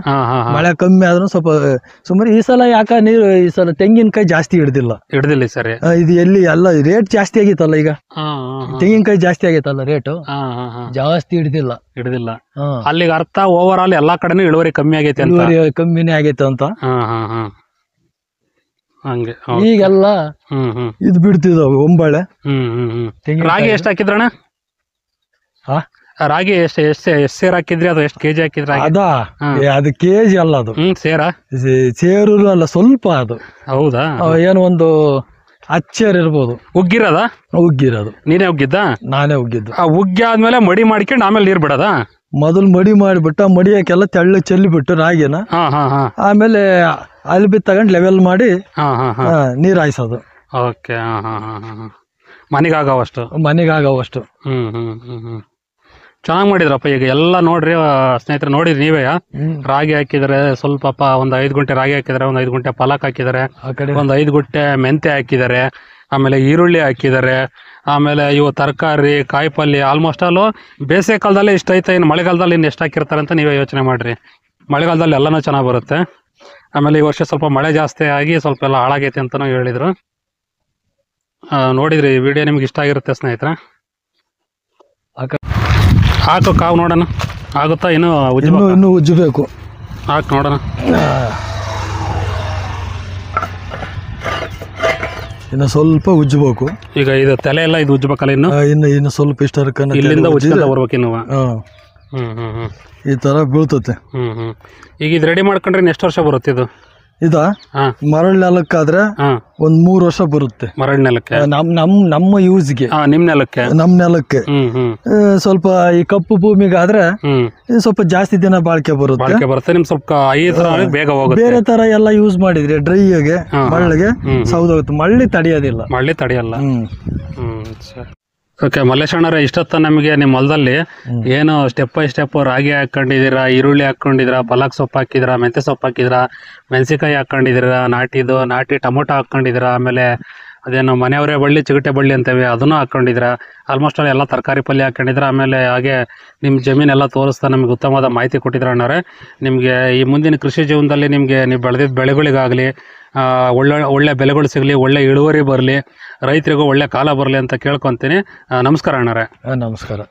ಮಳೆ ಕಮ್ಮಿ ಆದ್ರೂ ಸ್ವಲ್ಪ ಸುಮಾರು. ಈ ಸಲ ಈ ಸಲ ತೆಂಗಿನಕಾಯಿ ಜಾಸ್ತಿ ಹಿಡ್ದಿಲ್ಲ ಸರಿ. ಇದು ಎಲ್ಲಿ ಎಲ್ಲ ರೇಟ್ ಜಾಸ್ತಿ ಆಗೈತಲ್ಲ, ಈಗ ತೆಂಗಿನಕಾಯಿ ಜಾಸ್ತಿ ಆಗೈತಲ್ಲ, ರೇಟು ಜಾಸ್ತಿ ಹಿಡ್ದಿಲ್ಲ. ಅಲ್ಲಿಗೆ ಅರ್ಥ ಓವರ್ ಆಲ್ ಎಲ್ಲಾ ಕಡೆನೂ ಇಳುವರಿ ಕಮ್ಮಿ ಆಗೈತೆ, ಕಮ್ಮಿನೇ ಆಗೈತೆ ಅಂತ. ಹಂಗೆ ಈಗೆಲ್ಲ ಇದು ಬಿಡ್ತಿದಾವೆ ಒಂಬಳೆ. ರಾಗಿ ಎಷ್ಟು ಹಾಕಿದ್ರಣ್ಣ? ರಾಗಿ ಎಷ್ಟು ಸೇರ್ ಹಾಕಿದ್ರಿ? ಅದು ಎಷ್ಟು ಕೆಜಿ ಹಾಕಿದ್ರಿ? ಅದು ಕೆಜಿ ಅಲ್ಲ, ಅದು ಸೇರು ಅಲ್ಲ, ಸ್ವಲ್ಪ ಅದು. ಹೌದಾ? ಏನು ಒಂದು ಅಚ್ಚೇರ್ ಇರ್ಬೋದು. ಉಗ್ಗಿರೋದು ನೀನೇ ಉಗ್ಗಿದ್ದ? ನಾನೇ ಉಗ್ಗಿದ್ದು. ಉಗ್ಗಿ ಆದ್ಮೇಲೆ ಮಡಿ ಮಾಡ್ಕೊಂಡು ಆಮೇಲೆ ನೀರ್ ಬಿಡದ? ಮೊದಲು ಮಡಿ ಮಾಡಿಬಿಟ್ಟು ಮಡಿಯಕ್ಕೆಲ್ಲ ತೆಳ್ಳ ಚೆಲ್ಲಿಬಿಟ್ಟು ರಾಗಿನ, ಆಮೇಲೆ ಅಲ್ಬಿ ತಗೊಂಡ್ ಲೆವೆಲ್ ಮಾಡಿ ನೀರ್ ಹಾಯಿಸೋದು. ಮನೆಗಾಗವಷ್ಟು. ಚೆನ್ನಾಗಿ ಮಾಡಿದ್ರಪ್ಪ. ಈಗ ಎಲ್ಲ ನೋಡ್ರಿ ಸ್ನೇಹಿತರೆ, ನೋಡಿದ್ರಿ ನೀವೇ. ರಾಗಿ ಹಾಕಿದರೆ ಸ್ವಲ್ಪ ಒಂದು 5 ಗುಂಟೆ ರಾಗಿ ಹಾಕಿದ್ದಾರೆ, ಒಂದು 5 ಗುಂಟೆ ಪಾಲಕ್ ಹಾಕಿದ್ದಾರೆ, ಒಂದು 5 ಗುಂಟೆ ಮೆಂತೆ ಹಾಕಿದ್ದಾರೆ, ಆಮೇಲೆ ಈರುಳ್ಳಿ ಹಾಕಿದ್ದಾರೆ, ಆಮೇಲೆ ಇವು ತರಕಾರಿ ಕಾಯಿಪಲ್ಯ. ಆಲ್ಮೋಸ್ಟ್ ಆಲ್ ಬೇಸಿಗೆ ಕಾಲದಲ್ಲಿ ಇಷ್ಟ ಐತೆ, ಇನ್ನು ಮಳೆಗಾಲದಲ್ಲಿ ಇನ್ನು ಎಷ್ಟು ಹಾಕಿರ್ತಾರೆ ಅಂತ ನೀವೇ ಯೋಚನೆ ಮಾಡ್ರಿ. ಮಳೆಗಾಲದಲ್ಲಿ ಎಲ್ಲನೂ ಚೆನ್ನಾಗಿ ಬರುತ್ತೆ. ಆಮೇಲೆ ಈ ವರ್ಷ ಸ್ವಲ್ಪ ಮಳೆ ಜಾಸ್ತಿ ಆಗಿ ಸ್ವಲ್ಪ ಎಲ್ಲ ಹಾಳಾಗೈತೆ ಅಂತಲೂ ಹೇಳಿದರು. ನೋಡಿದ್ರಿ ಈ ವಿಡಿಯೋ ನಿಮ್ಗೆ ಇಷ್ಟ ಆಗಿರುತ್ತೆ ಸ್ನೇಹಿತರೆ. ಹಾಕು ಕಾವು ನೋಡೋಣ, ಆಗುತ್ತಾ? ಇನ್ನೂ ಉಜ್ಜಬೇಕು. ಹಾಕು ನೋಡೋಣ. ಇನ್ನು ಸ್ವಲ್ಪ ಉಜ್ಜಬೇಕು. ಈಗ ಇದು ತಲೆ ಎಲ್ಲ ಇದು ಉಜ್ಜಬೇಕಲ್ಲ? ಇನ್ನು ಸ್ವಲ್ಪ ಇಷ್ಟ ಇಲ್ಲಿಂದ ಉಜ್ಜಿಂದ ಬರ್ಬೇಕು ಇನ್ನು. ಈ ತರ ಬೀಳ್ತತೆ. ಈಗ ಇದು ರೆಡಿ ಮಾಡ್ಕೊಂಡ್ರೆ ಎಷ್ಟು ವರ್ಷ ಬರುತ್ತೆ ಇದು? ಇದ ಹಾ ಮರಳು ನೆಲಕ್ಕಾದ್ರೆ ಹಾ ಒಂದ್ 3 ವರ್ಷ ಬರುತ್ತೆ. ಮರಳು ನೆಲಕ್ಕೆ ನಮ್ಮ ಯೂಸ್ಗೆ, ನಿಮ್ ನೆಲಕ್ಕೆ ನಮ್ ನೆಲಕ್ಕೆ. ಸ್ವಲ್ಪ ಈ ಕಪ್ಪು ಭೂಮಿಗಾದ್ರೆ ಸ್ವಲ್ಪ ಜಾಸ್ತಿ ದಿನ ಬಾಳಿಕೆ ಬರುತ್ತೆ. ನಿಮ್ ಸ್ವಲ್ಪ ಬೇಗ ಹೋಗುತ್ತೆ. ಬೇರೆ ತರ ಎಲ್ಲ ಯೂಸ್ ಮಾಡಿದ್ರೆ ಡ್ರೈಗೆ ಮಳ್ಳಿಗೆ ಸೌದೋಗುತ್ತೆ. ಮಳ್ಳಿ ತಡೆಯೋದಿಲ್ಲ. ಮಳ್ಳಿ ತಡೆಯಲ್ಲ. ಓಕೆ ಮಲ್ಲೇಶಣ್ಣವ್ರೆ, ಇಷ್ಟೊತ್ತ ನಮಗೆ ನಿಮ್ಮ ಹೊಲದಲ್ಲಿ ಏನು ಸ್ಟೆಪ್ ಬೈ ಸ್ಟೆಪ್ ರಾಗಿ ಹಾಕೊಂಡಿದ್ದೀರಾ, ಈರುಳ್ಳಿ ಹಾಕೊಂಡಿದ್ದೀರಾ, ಪಲಾಕ್ ಸೊಪ್ಪು ಹಾಕಿದ್ದೀರಾ, ಮೆಂತ್ಯ ಸೊಪ್ಪು ಹಾಕಿದ್ದೀರಾ, ಮೆಣಸಿಕಾಯಿ ಹಾಕೊಂಡಿದ್ದೀರಾ, ನಾಟಿ ಟೊಮೊಟೊ ಹಾಕೊಂಡಿದ್ದೀರಾ, ಆಮೇಲೆ ಅದೇನು ಮನೆಯವರೇ ಬಳ್ಳಿ ಚಿಗಟೆ ಬಳ್ಳಿ ಅಂತೇವೆ ಅದನ್ನು ಹಾಕೊಂಡಿದ್ದೀರಾ. ಆಲ್ಮೋಸ್ಟ್ ಅಲ್ಲಿ ಎಲ್ಲ ತರಕಾರಿ ಪಲ್ಯ ಹಾಕೊಂಡಿದ್ದೀರಾ. ಆಮೇಲೆ ಹಾಗೆ ನಿಮ್ಮ ಜಮೀನೆಲ್ಲ ತೋರಿಸ್ತಾ ನಮಗೆ ಉತ್ತಮವಾದ ಮಾಹಿತಿ ಕೊಟ್ಟಿದ್ದೀರಾ ಅಣ್ಣವ್ರೆ. ನಿಮಗೆ ಈ ಮುಂದಿನ ಕೃಷಿ ಜೀವನದಲ್ಲಿ ನಿಮಗೆ ನೀವು ಬೆಳೆದಿದ್ದ ಬೆಳೆಗಳಿಗಾಗಲಿ ಒಳ್ಳೆ ಬೆಲೆಗಳು ಸಿಗಲಿ, ಒಳ್ಳೆ ಇಳುವರಿ ಬರಲಿ, ರೈತರಿಗೂ ಒಳ್ಳೆ ಕಾಲ ಬರಲಿ ಅಂತ ಕೇಳ್ಕೊತೀನಿ. ನಮಸ್ಕಾರ ಅಣ್ಣವ್ರೆ. ನಮಸ್ಕಾರ.